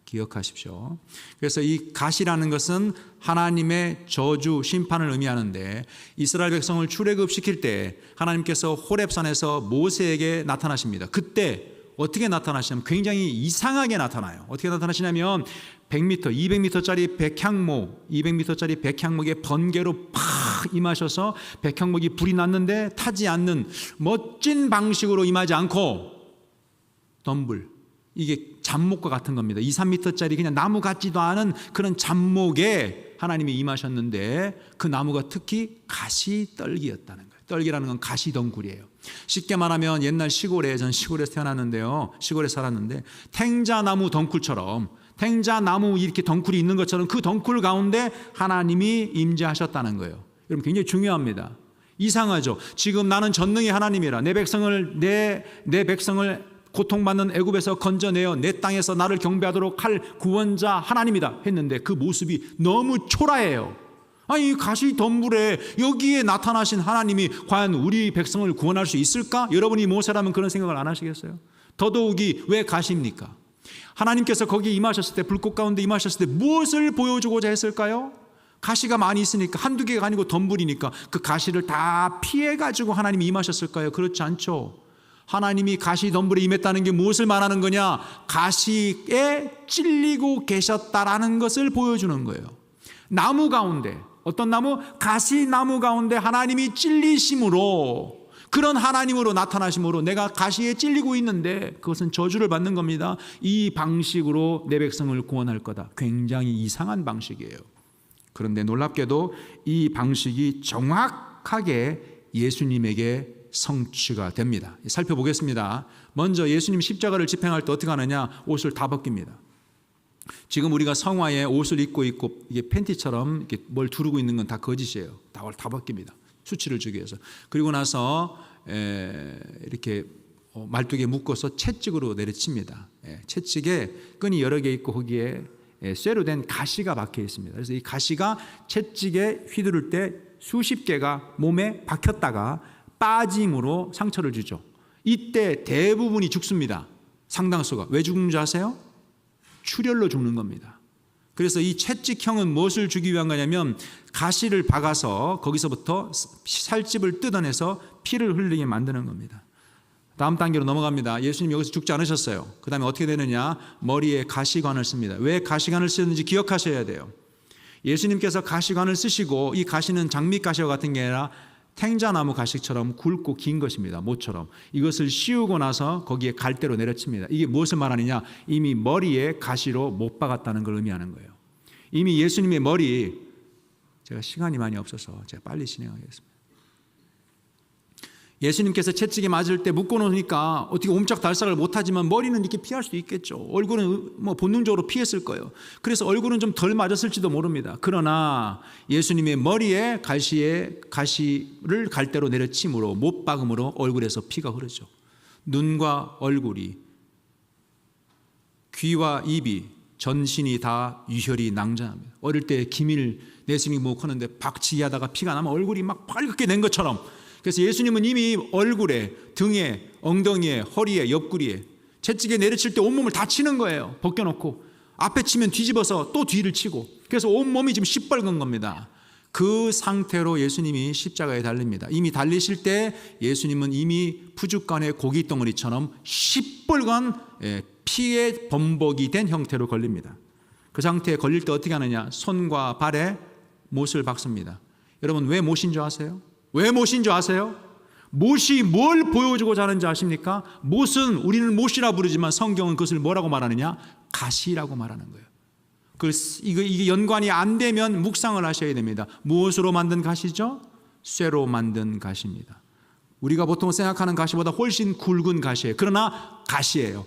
기억하십시오. 그래서 이 가시라는 것은 하나님의 저주, 심판을 의미하는데, 이스라엘 백성을 출애굽시킬 때 하나님께서 호렙산에서 모세에게 나타나십니다. 그때 어떻게 나타나시냐면 굉장히 이상하게 나타나요. 어떻게 나타나시냐면 100m, 200m짜리 백향목, 200m짜리 백향목의 번개로 팍 임하셔서 백향목이 불이 났는데 타지 않는 멋진 방식으로 임하지 않고 덤불, 이게 잡목과 같은 겁니다. 2, 3m짜리 그냥 나무 같지도 않은 그런 잡목에 하나님이 임하셨는데, 그 나무가 특히 가시떨기였다는 거예요. 떨기라는 건 가시덩굴이에요. 쉽게 말하면 옛날 전 시골에서 태어났는데요, 시골에 살았는데 탱자나무 덩굴처럼, 탱자나무 이렇게 덩굴이 있는 것처럼 그 덩굴 가운데 하나님이 임재하셨다는 거예요. 여러분, 굉장히 중요합니다. 이상하죠? 지금 나는 전능의 하나님이라 내 백성을 고통받는 애굽에서 건져내어 내 땅에서 나를 경배하도록 할 구원자 하나님이다 했는데, 그 모습이 너무 초라해요. 아니, 가시 덤불에 여기에 나타나신 하나님이 과연 우리 백성을 구원할 수 있을까? 여러분이 모세라면 그런 생각을 안 하시겠어요? 더더욱이 왜 가시입니까? 하나님께서 거기에 임하셨을 때, 불꽃 가운데 임하셨을 때 무엇을 보여주고자 했을까요? 가시가 많이 있으니까, 한두 개가 아니고 덤불이니까 그 가시를 다 피해가지고 하나님이 임하셨을까요? 그렇지 않죠. 하나님이 가시 덤불에 임했다는 게 무엇을 말하는 거냐? 가시에 찔리고 계셨다라는 것을 보여주는 거예요. 나무 가운데, 어떤 나무? 가시나무 가운데 하나님이 찔리심으로, 그런 하나님으로 나타나심으로 내가 가시에 찔리고 있는데 그것은 저주를 받는 겁니다. 이 방식으로 내 백성을 구원할 거다. 굉장히 이상한 방식이에요. 그런데 놀랍게도 이 방식이 정확하게 예수님에게 성취가 됩니다. 살펴보겠습니다. 먼저 예수님 십자가를 집행할 때 어떻게 하느냐? 옷을 다 벗깁니다. 지금 우리가 성화에 옷을 입고 있고 이게 팬티처럼 이렇게 뭘 두르고 있는 건 다 거짓이에요. 다 벗깁니다. 수치를 주기 위해서. 그리고 나서 이렇게 말뚝에 묶어서 채찍으로 내려칩니다. 채찍에 끈이 여러 개 있고 거기에 쇠로 된 가시가 박혀 있습니다. 그래서 이 가시가 채찍에 휘두를 때 수십 개가 몸에 박혔다가 빠짐으로 상처를 주죠. 이때 대부분이 죽습니다. 상당수가. 왜 죽는 줄 아세요? 출혈로 죽는 겁니다. 그래서 이 채찍형은 무엇을 주기 위한 거냐면, 가시를 박아서 거기서부터 살집을 뜯어내서 피를 흘리게 만드는 겁니다. 다음 단계로 넘어갑니다. 예수님 여기서 죽지 않으셨어요. 그 다음에 어떻게 되느냐? 머리에 가시관을 씁니다. 왜 가시관을 쓰는지 기억하셔야 돼요. 예수님께서 가시관을 쓰시고, 이 가시는 장미가시와 같은 게 아니라 탱자나무 가시처럼 굵고 긴 것입니다. 모처럼. 이것을 씌우고 나서 거기에 갈대로 내려칩니다. 이게 무엇을 말하느냐? 이미 머리에 가시로 못 박았다는 걸 의미하는 거예요. 이미 예수님의 머리, 제가 시간이 많이 없어서 제가 빨리 진행하겠습니다. 예수님께서 채찍에 맞을 때 묶어놓으니까 어떻게 옴짝달싹을 못하지만 머리는 이렇게 피할 수 있겠죠. 얼굴은 뭐 본능적으로 피했을 거예요. 그래서 얼굴은 좀 덜 맞았을지도 모릅니다. 그러나 예수님의 머리에 가시를 갈대로 내려침으로, 못 박음으로 얼굴에서 피가 흐르죠. 눈과 얼굴이, 귀와 입이, 전신이 다 유혈이 낭자합니다. 어릴 때 기밀 내심이 못 하는데 박치기 하다가 피가 나면 얼굴이 막 빨갛게 된 것처럼, 그래서 예수님은 이미 얼굴에, 등에, 엉덩이에, 허리에, 옆구리에 채찍에 내려칠 때 온몸을 다 치는 거예요. 벗겨놓고 앞에 치면 뒤집어서 또 뒤를 치고, 그래서 온몸이 지금 시뻘건 겁니다. 그 상태로 예수님이 십자가에 달립니다. 이미 달리실 때 예수님은 이미 푸죽간의 고깃덩어리처럼 시뻘건 피의 범벅이 된 형태로 걸립니다. 그 상태에 걸릴 때 어떻게 하느냐? 손과 발에 못을 박습니다. 여러분, 왜 못인 줄 아세요? 왜 못인 줄 아세요? 못이 뭘 보여주고자 하는지 아십니까? 못은 우리는 못이라 부르지만 성경은 그것을 뭐라고 말하느냐? 가시라고 말하는 거예요. 이게 연관이 안 되면 묵상을 하셔야 됩니다. 무엇으로 만든 가시죠? 쇠로 만든 가시입니다. 우리가 보통 생각하는 가시보다 훨씬 굵은 가시예요. 그러나 가시예요.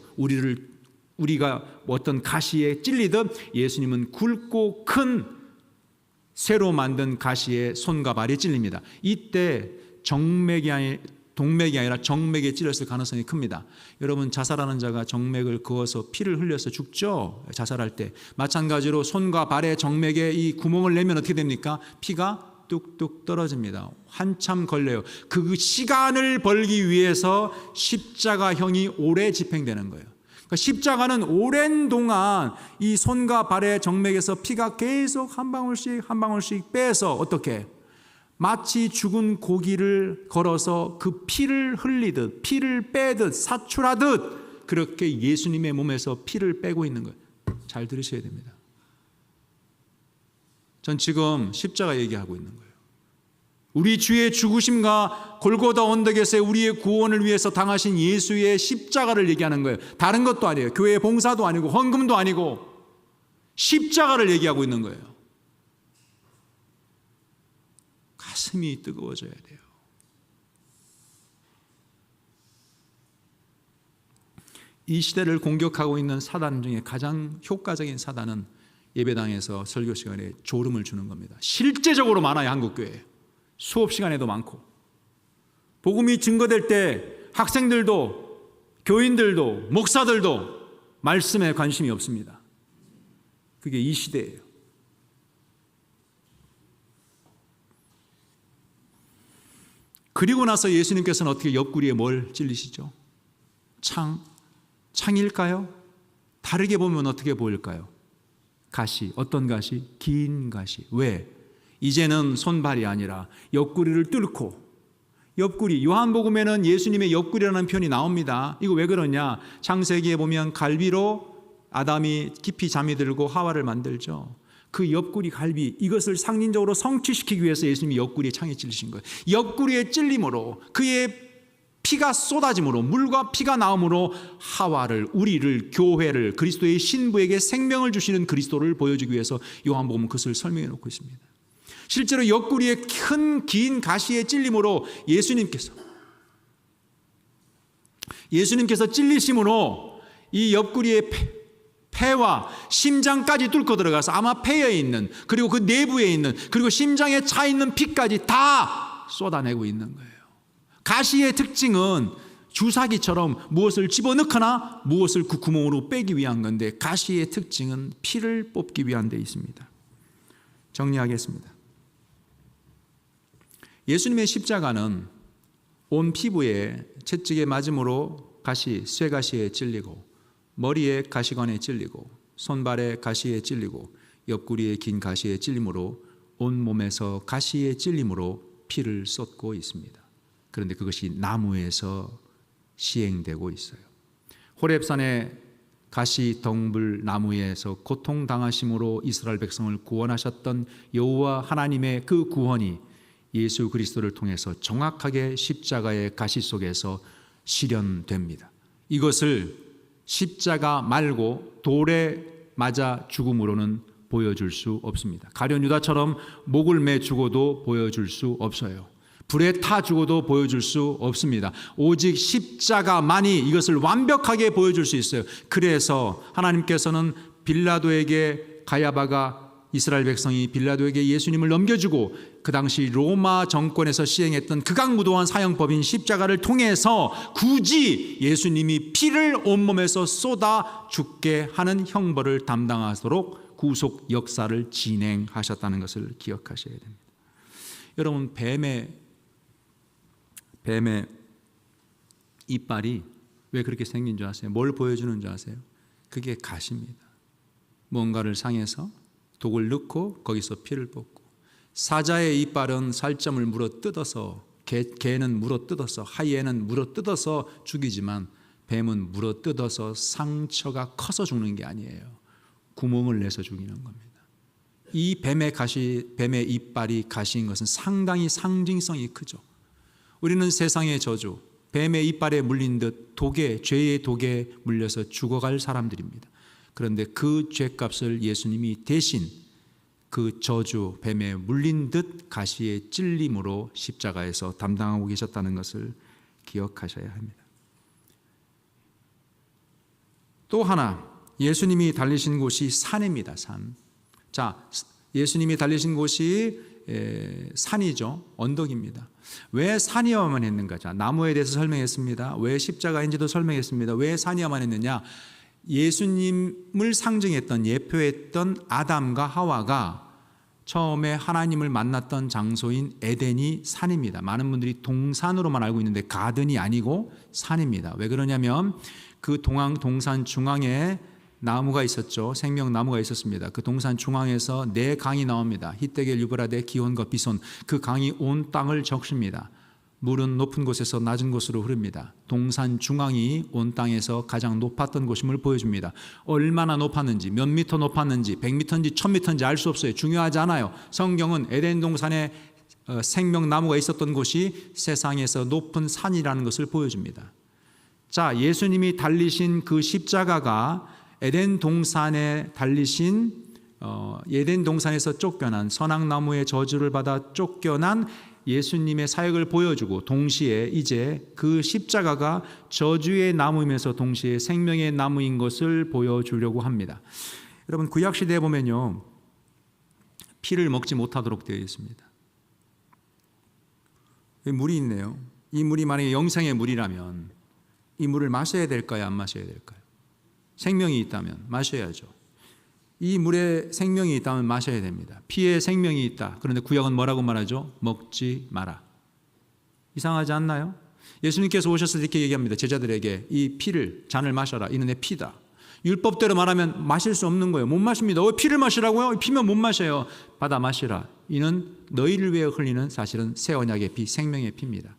우리가 어떤 가시에 찔리듯 예수님은 굵고 큰 쇠로 만든 가시에 손과 발이 찔립니다. 이때 동맥이 아니라 정맥에 찔렸을 가능성이 큽니다. 여러분, 자살하는 자가 정맥을 그어서 피를 흘려서 죽죠. 자살할 때. 마찬가지로 손과 발의 정맥에 이 구멍을 내면 어떻게 됩니까? 피가 뚝뚝 떨어집니다. 한참 걸려요. 그 시간을 벌기 위해서 십자가형이 오래 집행되는 거예요. 그러니까 십자가는 오랜 동안 이 손과 발의 정맥에서 피가 계속 한 방울씩 한 방울씩 빼서 어떻게? 마치 죽은 고기를 걸어서 그 피를 흘리듯, 피를 빼듯, 사출하듯 그렇게 예수님의 몸에서 피를 빼고 있는 거예요. 잘 들으셔야 됩니다. 전 지금 십자가 얘기하고 있는 거예요. 우리 주의 죽으심과 골고다 언덕에서 우리의 구원을 위해서 당하신 예수의 십자가를 얘기하는 거예요. 다른 것도 아니에요. 교회 봉사도 아니고 헌금도 아니고 십자가를 얘기하고 있는 거예요. 가슴이 뜨거워져야 돼요. 이 시대를 공격하고 있는 사단 중에 가장 효과적인 사단은 예배당에서 설교 시간에 졸음을 주는 겁니다. 실제적으로 많아요. 한국교회에. 수업 시간에도 많고. 복음이 증거될 때 학생들도, 교인들도, 목사들도 말씀에 관심이 없습니다. 그게 이 시대예요. 그리고 나서 예수님께서는 어떻게 옆구리에 뭘 찔리시죠? 창일까요? 다르게 보면 어떻게 보일까요? 가시. 어떤 가시? 긴 가시. 왜? 이제는 손발이 아니라 옆구리를 뚫고, 옆구리, 요한복음에는 예수님의 옆구리라는 표현이 나옵니다. 이거 왜 그러냐? 창세기에 보면 갈비로 아담이 깊이 잠이 들고 하와를 만들죠. 그 옆구리 갈비, 이것을 상징적으로 성취시키기 위해서 예수님이 옆구리에 창에 찔리신 거예요. 옆구리에 찔림으로, 그의 피가 쏟아짐으로, 물과 피가 나옴으로 하와를, 우리를, 교회를, 그리스도의 신부에게 생명을 주시는 그리스도를 보여주기 위해서 요한복음은 그것을 설명해 놓고 있습니다. 실제로 옆구리에 큰 긴 가시의 찔림으로 예수님께서 찔리심으로 이 옆구리의 폐와 심장까지 뚫고 들어가서 아마 폐에 있는, 그리고 그 내부에 있는, 그리고 심장에 차 있는 피까지 다 쏟아내고 있는 거예요. 가시의 특징은 주사기처럼 무엇을 집어넣거나 무엇을 그 구멍으로 빼기 위한 건데, 가시의 특징은 피를 뽑기 위한 데 있습니다. 정리하겠습니다. 예수님의 십자가는 온 피부에 채찍에 맞음으로 가시, 쇠가시에 찔리고, 머리에 가시관에 찔리고, 손발에 가시에 찔리고, 옆구리에 긴 가시에 찔림으로 온 몸에서 가시에 찔림으로 피를 쏟고 있습니다. 그런데 그것이 나무에서 시행되고 있어요. 호렙산의 가시 덩불 나무에서 고통당하심으로 이스라엘 백성을 구원하셨던 여호와 하나님의 그 구원이 예수 그리스도를 통해서 정확하게 십자가의 가시 속에서 실현됩니다. 이것을 십자가 말고 돌에 맞아 죽음으로는 보여줄 수 없습니다. 가룟 유다처럼 목을 매 죽어도 보여줄 수 없어요. 불에 타 죽어도 보여줄 수 없습니다. 오직 십자가만이 이것을 완벽하게 보여줄 수 있어요. 그래서 하나님께서는 빌라도에게 가야바가 이스라엘 백성이 빌라도에게 예수님을 넘겨주고 그 당시 로마 정권에서 시행했던 극악무도한 사형법인 십자가를 통해서 굳이 예수님이 피를 온몸에서 쏟아 죽게 하는 형벌을 담당하도록 구속 역사를 진행하셨다는 것을 기억하셔야 됩니다. 여러분, 뱀의 이빨이 왜 그렇게 생긴 줄 아세요? 뭘 보여주는 줄 아세요? 그게 가시입니다. 뭔가를 상해서 독을 넣고 거기서 피를 뽑고, 사자의 이빨은 살점을 물어 뜯어서, 개는 물어 뜯어서, 하이에는 물어 뜯어서 죽이지만 뱀은 물어 뜯어서 상처가 커서 죽는 게 아니에요. 구멍을 내서 죽이는 겁니다. 이 뱀의 이빨이 가시인 것은 상당히 상징성이 크죠. 우리는 세상의 저주, 뱀의 이빨에 물린 듯 죄의 독에 물려서 죽어갈 사람들입니다. 그런데 그 죄값을 예수님이 대신 그 저주, 뱀에 물린 듯 가시의 찔림으로 십자가에서 담당하고 계셨다는 것을 기억하셔야 합니다. 또 하나, 예수님이 달리신 곳이 산입니다. 산. 자, 예수님이 달리신 곳이 산이죠. 언덕입니다. 왜 산이어야만 했는가? 자, 나무에 대해서 설명했습니다. 왜 십자가인지도 설명했습니다. 왜 산이어야만 했느냐? 예수님을 상징했던, 예표했던 아담과 하와가 처음에 하나님을 만났던 장소인 에덴이 산입니다. 많은 분들이 동산으로만 알고 있는데 가든이 아니고 산입니다. 왜 그러냐면 그 동산 중앙에 나무가 있었죠. 생명나무가 있었습니다. 그 동산 중앙에서 네 강이 나옵니다. 히데겔, 유브라데, 기혼과 비손. 그 강이 온 땅을 적십니다. 물은 높은 곳에서 낮은 곳으로 흐릅니다. 동산 중앙이 온 땅에서 가장 높았던 곳임을 보여줍니다. 얼마나 높았는지, 몇 미터 높았는지, 100미터인지 1000미터인지 알 수 없어요. 중요하지 않아요. 성경은 에덴 동산에 생명나무가 있었던 곳이 세상에서 높은 산이라는 것을 보여줍니다. 자, 예수님이 달리신 그 십자가가 에덴 동산에 달리신 에덴 동산에서 쫓겨난, 선악나무의 저주를 받아 쫓겨난 예수님의 사역을 보여주고, 동시에 이제 그 십자가가 저주의 나무이면서 동시에 생명의 나무인 것을 보여주려고 합니다. 여러분, 구약시대에 보면요, 피를 먹지 못하도록 되어 있습니다. 물이 있네요. 이 물이 만약에 영생의 물이라면 이 물을 마셔야 될까요? 안 마셔야 될까요? 생명이 있다면 마셔야죠. 이 물에 생명이 있다면 마셔야 됩니다. 피에 생명이 있다. 그런데 구약은 뭐라고 말하죠? 먹지 마라. 이상하지 않나요? 예수님께서 오셨을 때 이렇게 얘기합니다. 제자들에게 이 피를, 잔을 마셔라. 이는 내 피다. 율법대로 말하면 마실 수 없는 거예요. 못 마십니다. 왜 피를 마시라고요? 피면 못 마셔요. 받아 마시라. 이는 너희를 위해 흘리는 사실은 새 언약의 피, 생명의 피입니다.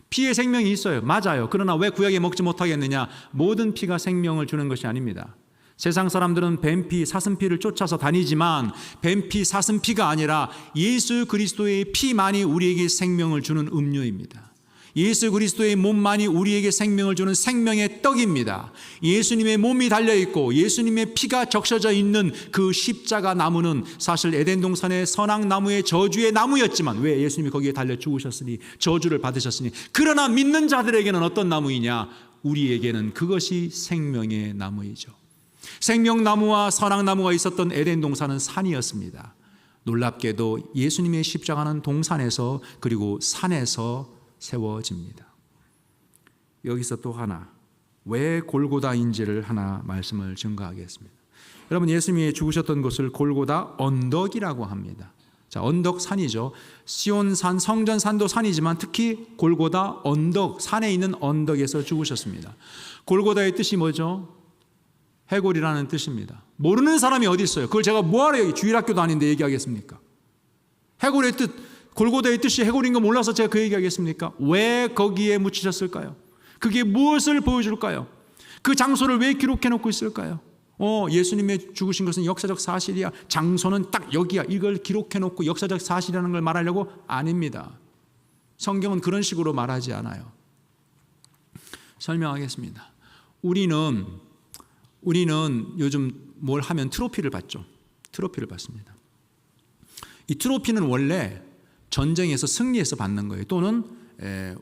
피에 생명이 있어요. 맞아요. 그러나 왜 구약에 먹지 못하겠느냐? 모든 피가 생명을 주는 것이 아닙니다. 세상 사람들은 뱀피, 사슴피를 쫓아서 다니지만 뱀피, 사슴피가 아니라 예수 그리스도의 피만이 우리에게 생명을 주는 음료입니다. 예수 그리스도의 몸만이 우리에게 생명을 주는 생명의 떡입니다. 예수님의 몸이 달려있고 예수님의 피가 적셔져 있는 그 십자가 나무는 사실 에덴 동산의 선악나무의 저주의 나무였지만, 왜? 예수님이 거기에 달려 죽으셨으니, 저주를 받으셨으니. 그러나 믿는 자들에게는 어떤 나무이냐? 우리에게는 그것이 생명의 나무이죠. 생명나무와 선악나무가 있었던 에덴 동산은 산이었습니다. 놀랍게도 예수님의 십자가는 동산에서, 그리고 산에서 세워집니다. 여기서 또 하나, 왜 골고다인지를 하나 말씀을 증거하겠습니다. 여러분, 예수님이 죽으셨던 곳을 골고다 언덕이라고 합니다. 자, 언덕 산이죠. 시온산, 성전산도 산이지만 특히 골고다 언덕, 산에 있는 언덕에서 죽으셨습니다. 골고다의 뜻이 뭐죠? 해골이라는 뜻입니다. 모르는 사람이 어디 있어요? 그걸 제가 뭐하러 여기 주일학교도 아닌데 얘기하겠습니까? 해골의 뜻, 골고다의 뜻이 해골인 거 몰라서 제가 그 얘기하겠습니까? 왜 거기에 묻히셨을까요? 그게 무엇을 보여줄까요? 그 장소를 왜 기록해 놓고 있을까요? 예수님의 죽으신 것은 역사적 사실이야, 장소는 딱 여기야, 이걸 기록해 놓고 역사적 사실이라는 걸 말하려고? 아닙니다. 성경은 그런 식으로 말하지 않아요. 설명하겠습니다. 우리는 요즘 뭘 하면 트로피를 받죠. 트로피를 받습니다. 이 트로피는 원래 전쟁에서 승리해서 받는 거예요. 또는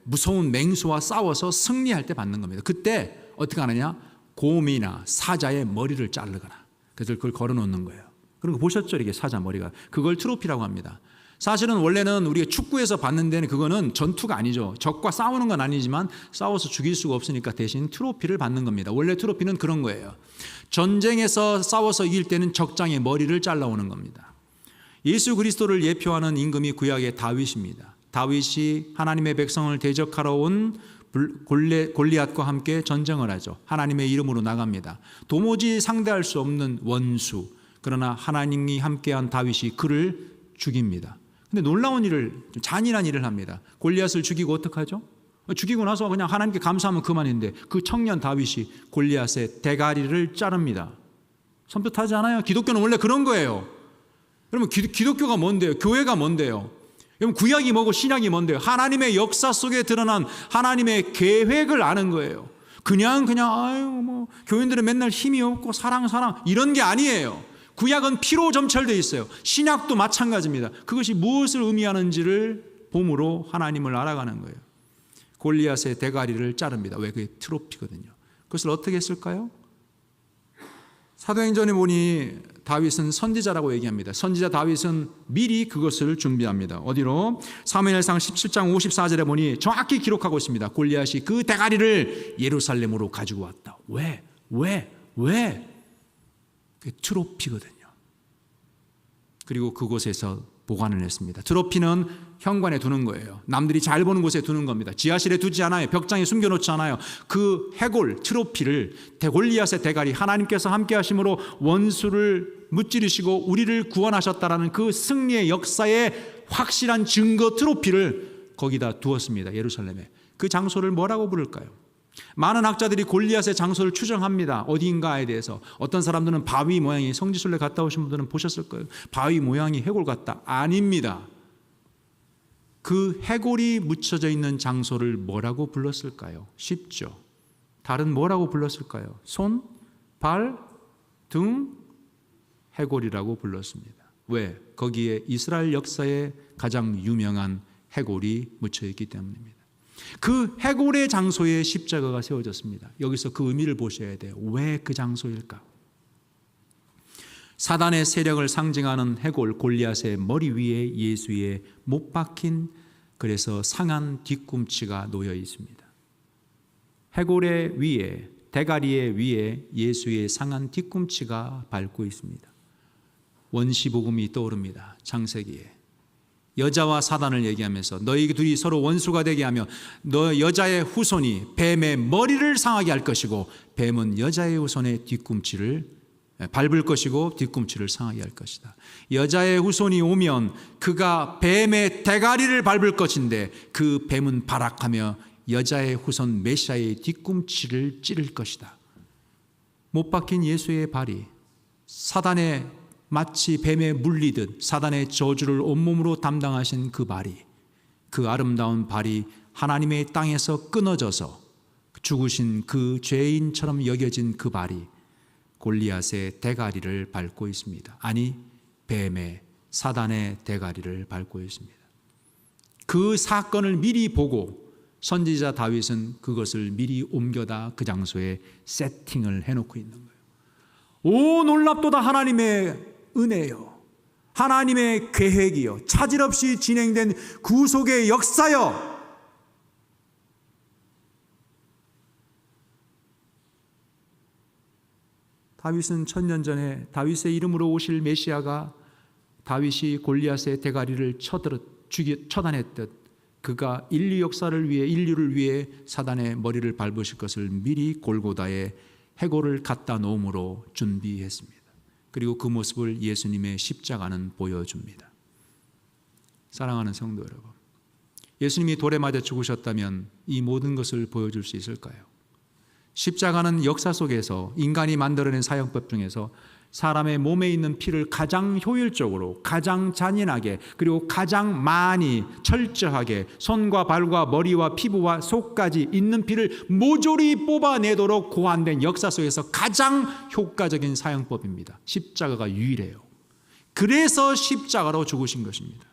무서운 맹수와 싸워서 승리할 때 받는 겁니다. 그때 어떻게 하느냐? 곰이나 사자의 머리를 자르거나, 그래서 그걸 걸어놓는 거예요. 그런 거 보셨죠? 이렇게 사자 머리가. 그걸 트로피라고 합니다. 사실은 원래는 우리가 축구에서 받는 데는 그거는 전투가 아니죠. 적과 싸우는 건 아니지만 싸워서 죽일 수가 없으니까 대신 트로피를 받는 겁니다. 원래 트로피는 그런 거예요. 전쟁에서 싸워서 이길 때는 적장의 머리를 잘라오는 겁니다. 예수 그리스도를 예표하는 임금이 구약의 다윗입니다. 다윗이 하나님의 백성을 대적하러 온 골리앗과 함께 전쟁을 하죠. 하나님의 이름으로 나갑니다. 도무지 상대할 수 없는 원수. 그러나 하나님이 함께한 다윗이 그를 죽입니다. 근데 놀라운 일을, 잔인한 일을 합니다. 골리앗을 죽이고 어떡하죠? 죽이고 나서 그냥 하나님께 감사하면 그만인데 그 청년 다윗이 골리앗의 대가리를 자릅니다. 섬뜩하지 않아요? 기독교는 원래 그런 거예요. 그러면 기독교가 뭔데요? 교회가 뭔데요? 그럼 구약이 뭐고 신약이 뭔데요? 하나님의 역사 속에 드러난 하나님의 계획을 아는 거예요. 그냥 아유 뭐 교인들은 맨날 힘이 없고 사랑 이런 게 아니에요. 구약은 피로 점철되어 있어요. 신약도 마찬가지입니다. 그것이 무엇을 의미하는지를 봄으로 하나님을 알아가는 거예요. 골리앗의 대가리를 자릅니다. 왜? 그게 트로피거든요. 그것을 어떻게 했을까요? 사도행전에 보니 다윗은 선지자라고 얘기합니다. 선지자 다윗은 미리 그것을 준비합니다. 어디로? 사무엘상 17장 54절에 보니 정확히 기록하고 있습니다. 골리앗이 그 대가리를 예루살렘으로 가지고 왔다. 왜? 그게 트로피거든요. 그리고 그곳에서 보관을 했습니다. 트로피는 현관에 두는 거예요. 남들이 잘 보는 곳에 두는 겁니다. 지하실에 두지 않아요. 벽장에 숨겨놓지 않아요. 그 해골 트로피를 골리앗의 대가리, 하나님께서 함께 하심으로 원수를 무찌르시고 우리를 구원하셨다라는 그 승리의 역사의 확실한 증거 트로피를 거기다 두었습니다. 예루살렘에. 그 장소를 뭐라고 부를까요? 많은 학자들이 골리앗의 장소를 추정합니다. 어디인가에 대해서. 어떤 사람들은 바위 모양이, 성지순례 갔다 오신 분들은 보셨을 거예요. 바위 모양이 해골 같다. 아닙니다. 그 해골이 묻혀져 있는 장소를 뭐라고 불렀을까요? 쉽죠. 다른 뭐라고 불렀을까요? 손, 발, 등, 해골이라고 불렀습니다. 왜? 거기에 이스라엘 역사에 가장 유명한 해골이 묻혀 있기 때문입니다. 그 해골의 장소에 십자가가 세워졌습니다. 여기서 그 의미를 보셔야 돼요. 왜 그 장소일까? 사단의 세력을 상징하는 해골 골리앗의 머리 위에 예수의 못 박힌, 그래서 상한 뒤꿈치가 놓여 있습니다. 해골의 위에, 대가리의 위에 예수의 상한 뒤꿈치가 밟고 있습니다. 원시복음이 떠오릅니다. 창세기에 여자와 사단을 얘기하면서 너희 둘이 서로 원수가 되게 하며 너 여자의 후손이 뱀의 머리를 상하게 할 것이고 뱀은 여자의 후손의 뒤꿈치를 밟을 것이고 뒤꿈치를 상하게 할 것이다. 여자의 후손이 오면 그가 뱀의 대가리를 밟을 것인데 그 뱀은 발악하며 여자의 후손 메시아의 뒤꿈치를 찌를 것이다. 못 박힌 예수의 발이 사단의 마치 뱀에 물리듯 사단의 저주를 온몸으로 담당하신 그 발이, 그 아름다운 발이 하나님의 땅에서 끊어져서 죽으신 그 죄인처럼 여겨진 그 발이 골리앗의 대가리를 밟고 있습니다. 아니, 뱀의, 사단의 대가리를 밟고 있습니다. 그 사건을 미리 보고 선지자 다윗은 그것을 미리 옮겨다 그 장소에 세팅을 해놓고 있는 거예요. 오, 놀랍도다. 하나님의 은혜요, 하나님의 계획이요, 차질 없이 진행된 구속의 역사요. 다윗은 1000년 전에 다윗의 이름으로 오실 메시아가 다윗이 골리앗의 대가리를 처단했듯 그가 인류를 위해 사단의 머리를 밟으실 것을 미리 골고다에 해골을 갖다 놓음으로 준비했습니다. 그리고 그 모습을 예수님의 십자가는 보여줍니다. 사랑하는 성도 여러분, 예수님이 돌에 맞아 죽으셨다면 이 모든 것을 보여줄 수 있을까요? 십자가는 역사 속에서 인간이 만들어낸 사형법 중에서 사람의 몸에 있는 피를 가장 효율적으로, 가장 잔인하게, 그리고 가장 많이 철저하게 손과 발과 머리와 피부와 속까지 있는 피를 모조리 뽑아내도록 고안된 역사 속에서 가장 효과적인 사형법입니다. 십자가가 유일해요. 그래서 십자가로 죽으신 것입니다.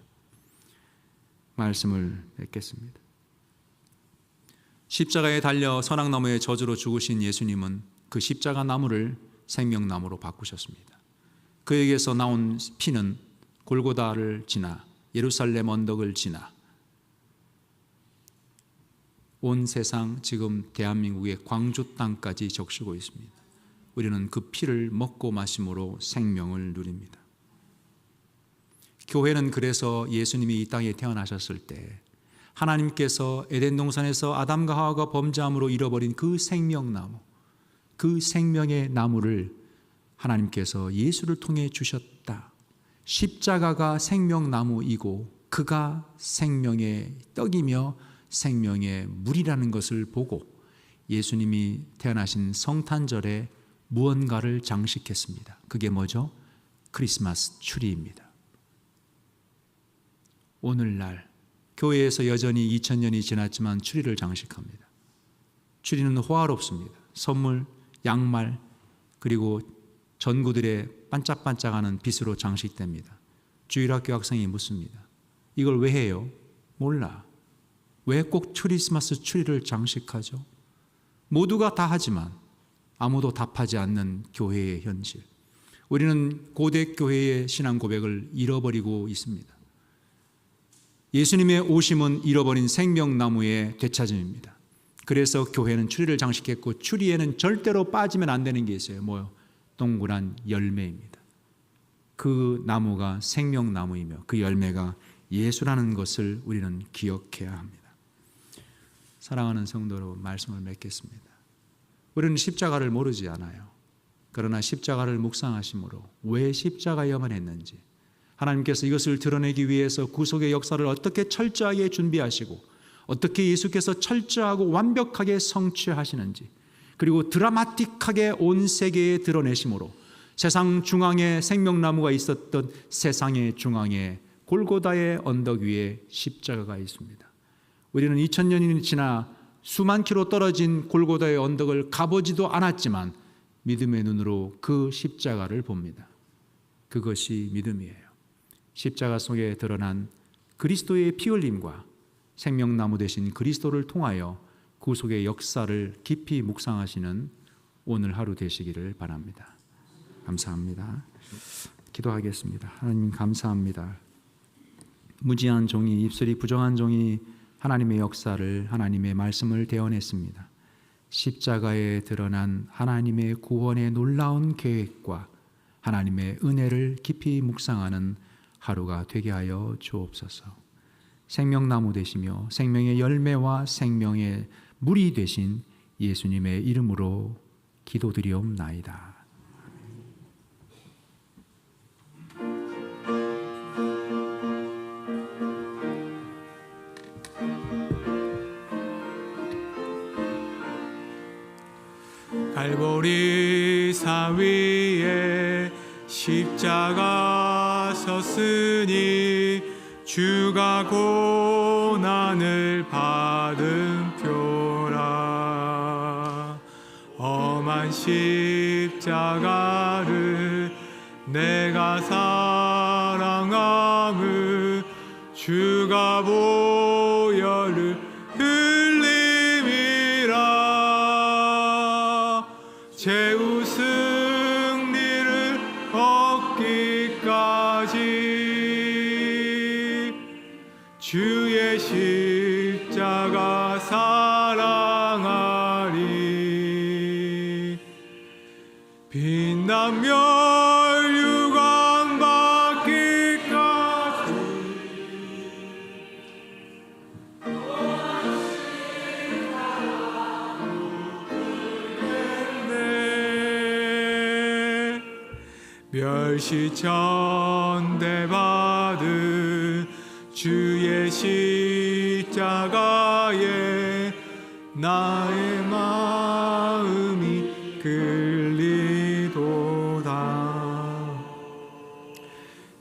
말씀을 맺겠습니다. 십자가에 달려 선악나무의 저주로 죽으신 예수님은 그 십자가 나무를 생명나무로 바꾸셨습니다. 그에게서 나온 피는 골고다를 지나 예루살렘 언덕을 지나 온 세상, 지금 대한민국의 광주 땅까지 적시고 있습니다. 우리는 그 피를 먹고 마심으로 생명을 누립니다. 교회는 그래서 예수님이 이 땅에 태어나셨을 때 하나님께서 에덴 동산에서 아담과 하와가 범죄함으로 잃어버린 그 생명나무, 그 생명의 나무를 하나님께서 예수를 통해 주셨다. 십자가가 생명나무이고 그가 생명의 떡이며 생명의 물이라는 것을 보고 예수님이 태어나신 성탄절에 무언가를 장식했습니다. 그게 뭐죠? 크리스마스 추리입니다. 오늘날 교회에서 여전히 2000년이 지났지만 추리를 장식합니다. 추리는 호화롭습니다. 선물, 양말, 그리고 전구들의 반짝반짝하는 빛으로 장식됩니다. 주일학교 학생이 묻습니다. 이걸 왜 해요? 몰라. 왜 꼭 크리스마스 추리를 장식하죠? 모두가 다 하지만 아무도 답하지 않는 교회의 현실. 우리는 고대 교회의 신앙 고백을 잃어버리고 있습니다. 예수님의 오심은 잃어버린 생명나무의 되찾음입니다. 그래서 교회는 추리를 장식했고 추리에는 절대로 빠지면 안 되는 게 있어요. 뭐요? 동그란 열매입니다. 그 나무가 생명나무이며 그 열매가 예수라는 것을 우리는 기억해야 합니다. 사랑하는 성도 여러분, 말씀을 맺겠습니다. 우리는 십자가를 모르지 않아요. 그러나 십자가를 묵상하심으로 왜 십자가여만 했는지, 하나님께서 이것을 드러내기 위해서 구속의 역사를 어떻게 철저하게 준비하시고 어떻게 예수께서 철저하고 완벽하게 성취하시는지, 그리고 드라마틱하게 온 세계에 드러내심으로 세상 중앙에 생명나무가 있었던 세상의 중앙에 골고다의 언덕 위에 십자가가 있습니다. 우리는 2000년이 지나 수만 킬로 떨어진 골고다의 언덕을 가보지도 않았지만 믿음의 눈으로 그 십자가를 봅니다. 그것이 믿음이에요. 십자가 속에 드러난 그리스도의 피 흘림과 생명나무 되신 그리스도를 통하여 구속의 역사를 깊이 묵상하시는 오늘 하루 되시기를 바랍니다. 감사합니다. 기도하겠습니다. 하나님 감사합니다. 무지한 종이, 입술이 부정한 종이 하나님의 역사를, 하나님의 말씀을 대언했습니다. 십자가에 드러난 하나님의 구원의 놀라운 계획과 하나님의 은혜를 깊이 묵상하는 하루가 되게 하여 주옵소서. 생명나무 되시며 생명의 열매와 생명의 물이 되신 예수님의 이름으로 기도드리옵나이다. 갈보리 산 위에 십자가 섰으니 주가 고난을 받은 표라. 험한 십자가를 내가 사랑함을 주가 보혈을 흘림이라. 최후 승리를 얻기까지 주의 십자가 사랑하리. 빛나며 유광 받기까지 멸시천대 받은 주의 십자가에 나의 마음이 끌리도다.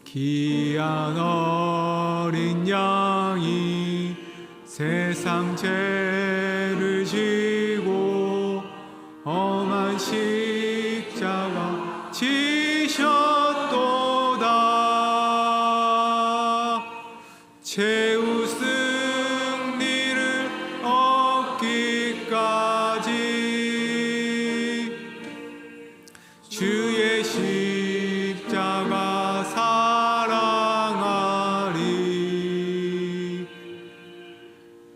귀한 어린 양이 세상 죄를 지고 험한 십자가 지셨도다. 최후 승리를 얻기까지 주의 십자가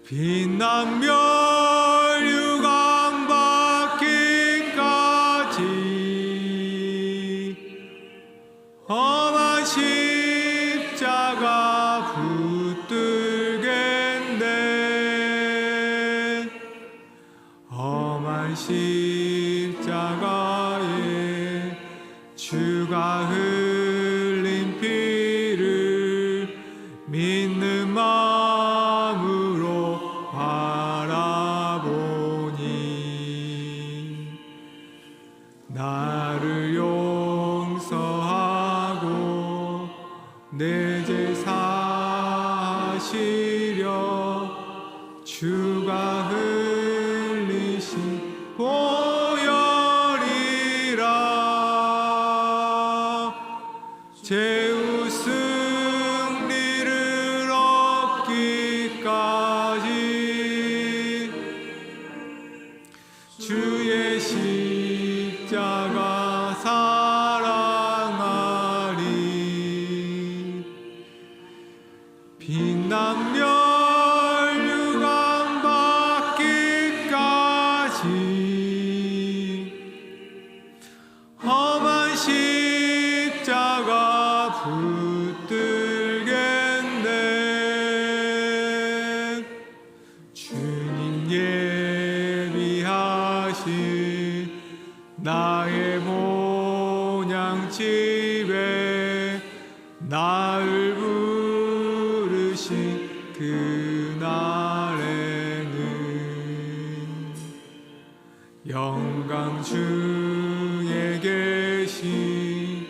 빛나며 유감 받기까지 험한 십자가 붙들겠네. 험한 십자가에 주가 흘린 피를 믿는 마음으로 바라보니 나를 용서하고 내 죄 사하시려 주가 흘리신 보혈이라. 죄의 승리를 얻기까지 주의 십자가 사랑하리. 빛나며 유감 받기까지 험한 십자가 붙들겠네. 주님 예비하신 나의 본향집에 나를 부르신 그날에는 영광 중에 계신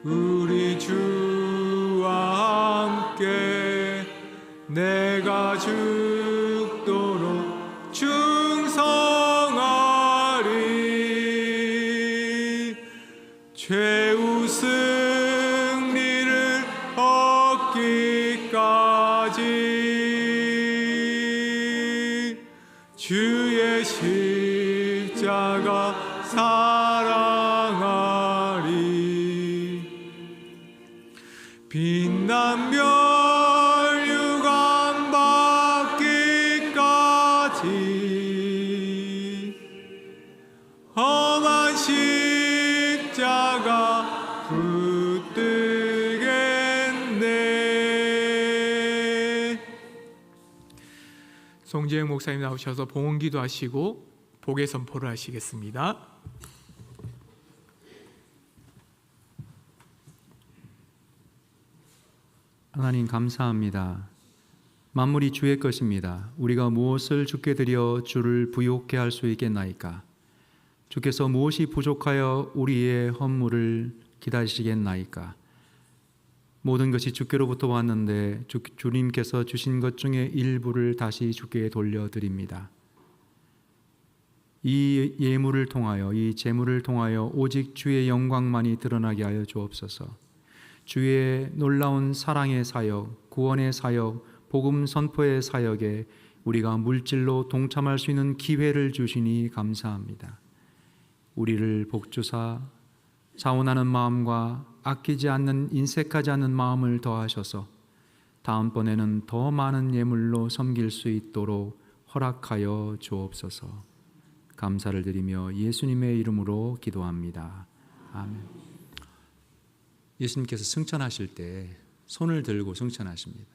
우리 주와 함께 내가 죽도록 충성하리. 죄의 승리를 얻기까지 주의 십자가 사랑하리. 빛나며 유감 받기까지 험한 십자가 붙들겠네. 송재영 목사님 나오셔서 봉헌기도 하시고 복의 선포를 하시겠습니다. 하나님 감사합니다. 만물이 주의 것입니다. 우리가 무엇을 주께 드려 주를 부욕케 할 수 있겠나이까? 주께서 무엇이 부족하여 우리의 헌물을 기다리시겠나이까? 모든 것이 주께로부터 왔는데 주님께서 주신 것 중에 일부를 다시 주께 돌려드립니다. 이 예물을 통하여, 이 제물을 통하여 오직 주의 영광만이 드러나게 하여 주옵소서. 주의 놀라운 사랑의 사역, 구원의 사역, 복음 선포의 사역에 우리가 물질로 동참할 수 있는 기회를 주시니 감사합니다. 우리를 복주사 자원하는 마음과 아끼지 않는, 인색하지 않는 마음을 더하셔서 다음번에는 더 많은 예물로 섬길 수 있도록 허락하여 주옵소서. 감사를 드리며 예수님의 이름으로 기도합니다. 아멘. 예수님께서 승천하실 때 손을 들고 승천하십니다.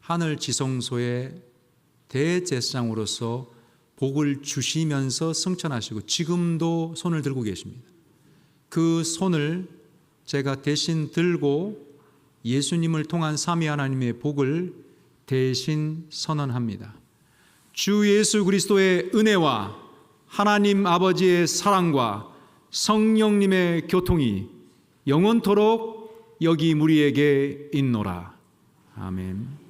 하늘 지성소의 대제사장으로서 복을 주시면서 승천하시고 지금도 손을 들고 계십니다. 그 손을 제가 대신 들고 예수님을 통한 삼위 하나님의 복을 대신 선언합니다. 주 예수 그리스도의 은혜와 하나님 아버지의 사랑과 성령님의 교통이 영원토록 여기 무리에게 있노라. 아멘.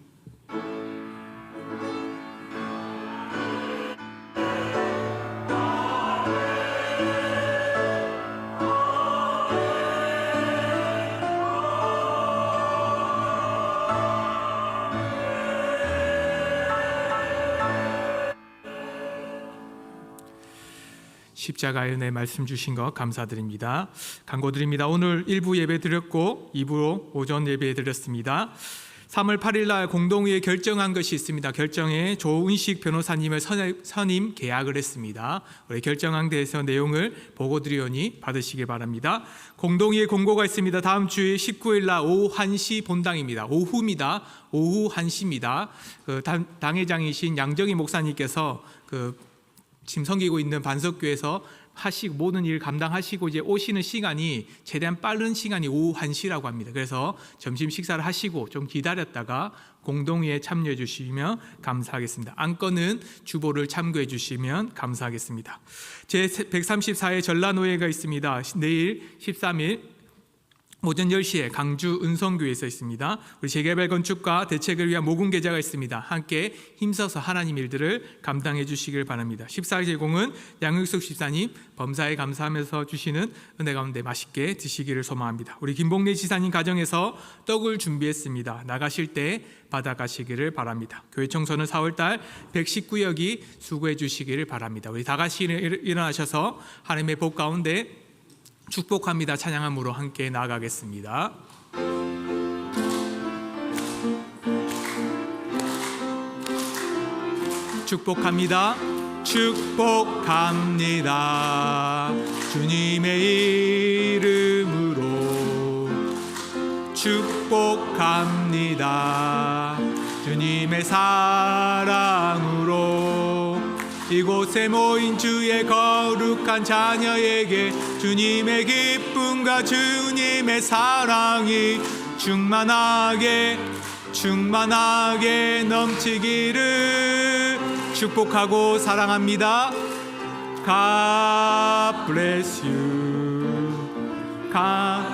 십자가의 은혜 말씀 주신 것 감사드립니다. 간구드립니다. 오늘 1부 예배 드렸고 2부 오전 예배 드렸습니다. 3월 8일 날 공동회에 결정한 것이 있습니다. 결정에 조은식 변호사님을 선임 계약을 했습니다. 우리 결정한 데에서 내용을 보고 드리오니 받으시기 바랍니다. 공동회에 공고가 있습니다. 다음 주에 19일 날 오후 1시 본당입니다. 오후입니다. 오후 1시입니다. 당회장이신 양정희 목사님께서 짐 섬기고 있는 반석교에서 모든 일 감당하시고 이제 오시는 시간이 최대한 빠른 시간이 오후 1시라고 합니다. 그래서 점심 식사를 하시고 좀 기다렸다가 공동회에 참여해 주시면 감사하겠습니다. 안건은 주보를 참고해 주시면 감사하겠습니다. 제134회 전라노회가 있습니다. 내일 13일 오전 10시에 강주 은성교회에서 있습니다. 우리 재개발 건축과 대책을 위한 모금 계좌가 있습니다. 함께 힘써서 하나님 일들을 감당해 주시길 바랍니다. 14일 제공은 양육숙 집사님 범사에 감사하면서 주시는 은혜 가운데 맛있게 드시기를 소망합니다. 우리 김봉래 지사님 가정에서 떡을 준비했습니다. 나가실 때 받아가시기를 바랍니다. 교회 청소는 4월달 119여기 수고해 주시기를 바랍니다. 우리 다 같이 일어나셔서 하나님의 복 가운데 축복합니다. 찬양함으로 함께 나아가겠습니다. 축복합니다. 축복합니다. 주님의 이름으로 축복합니다. 주님의 사랑으로 이곳에 모인 주의 거룩한 자녀에게 주님의 기쁨과 주님의 사랑이 충만하게 넘치기를 축복하고 사랑합니다. God bless you. God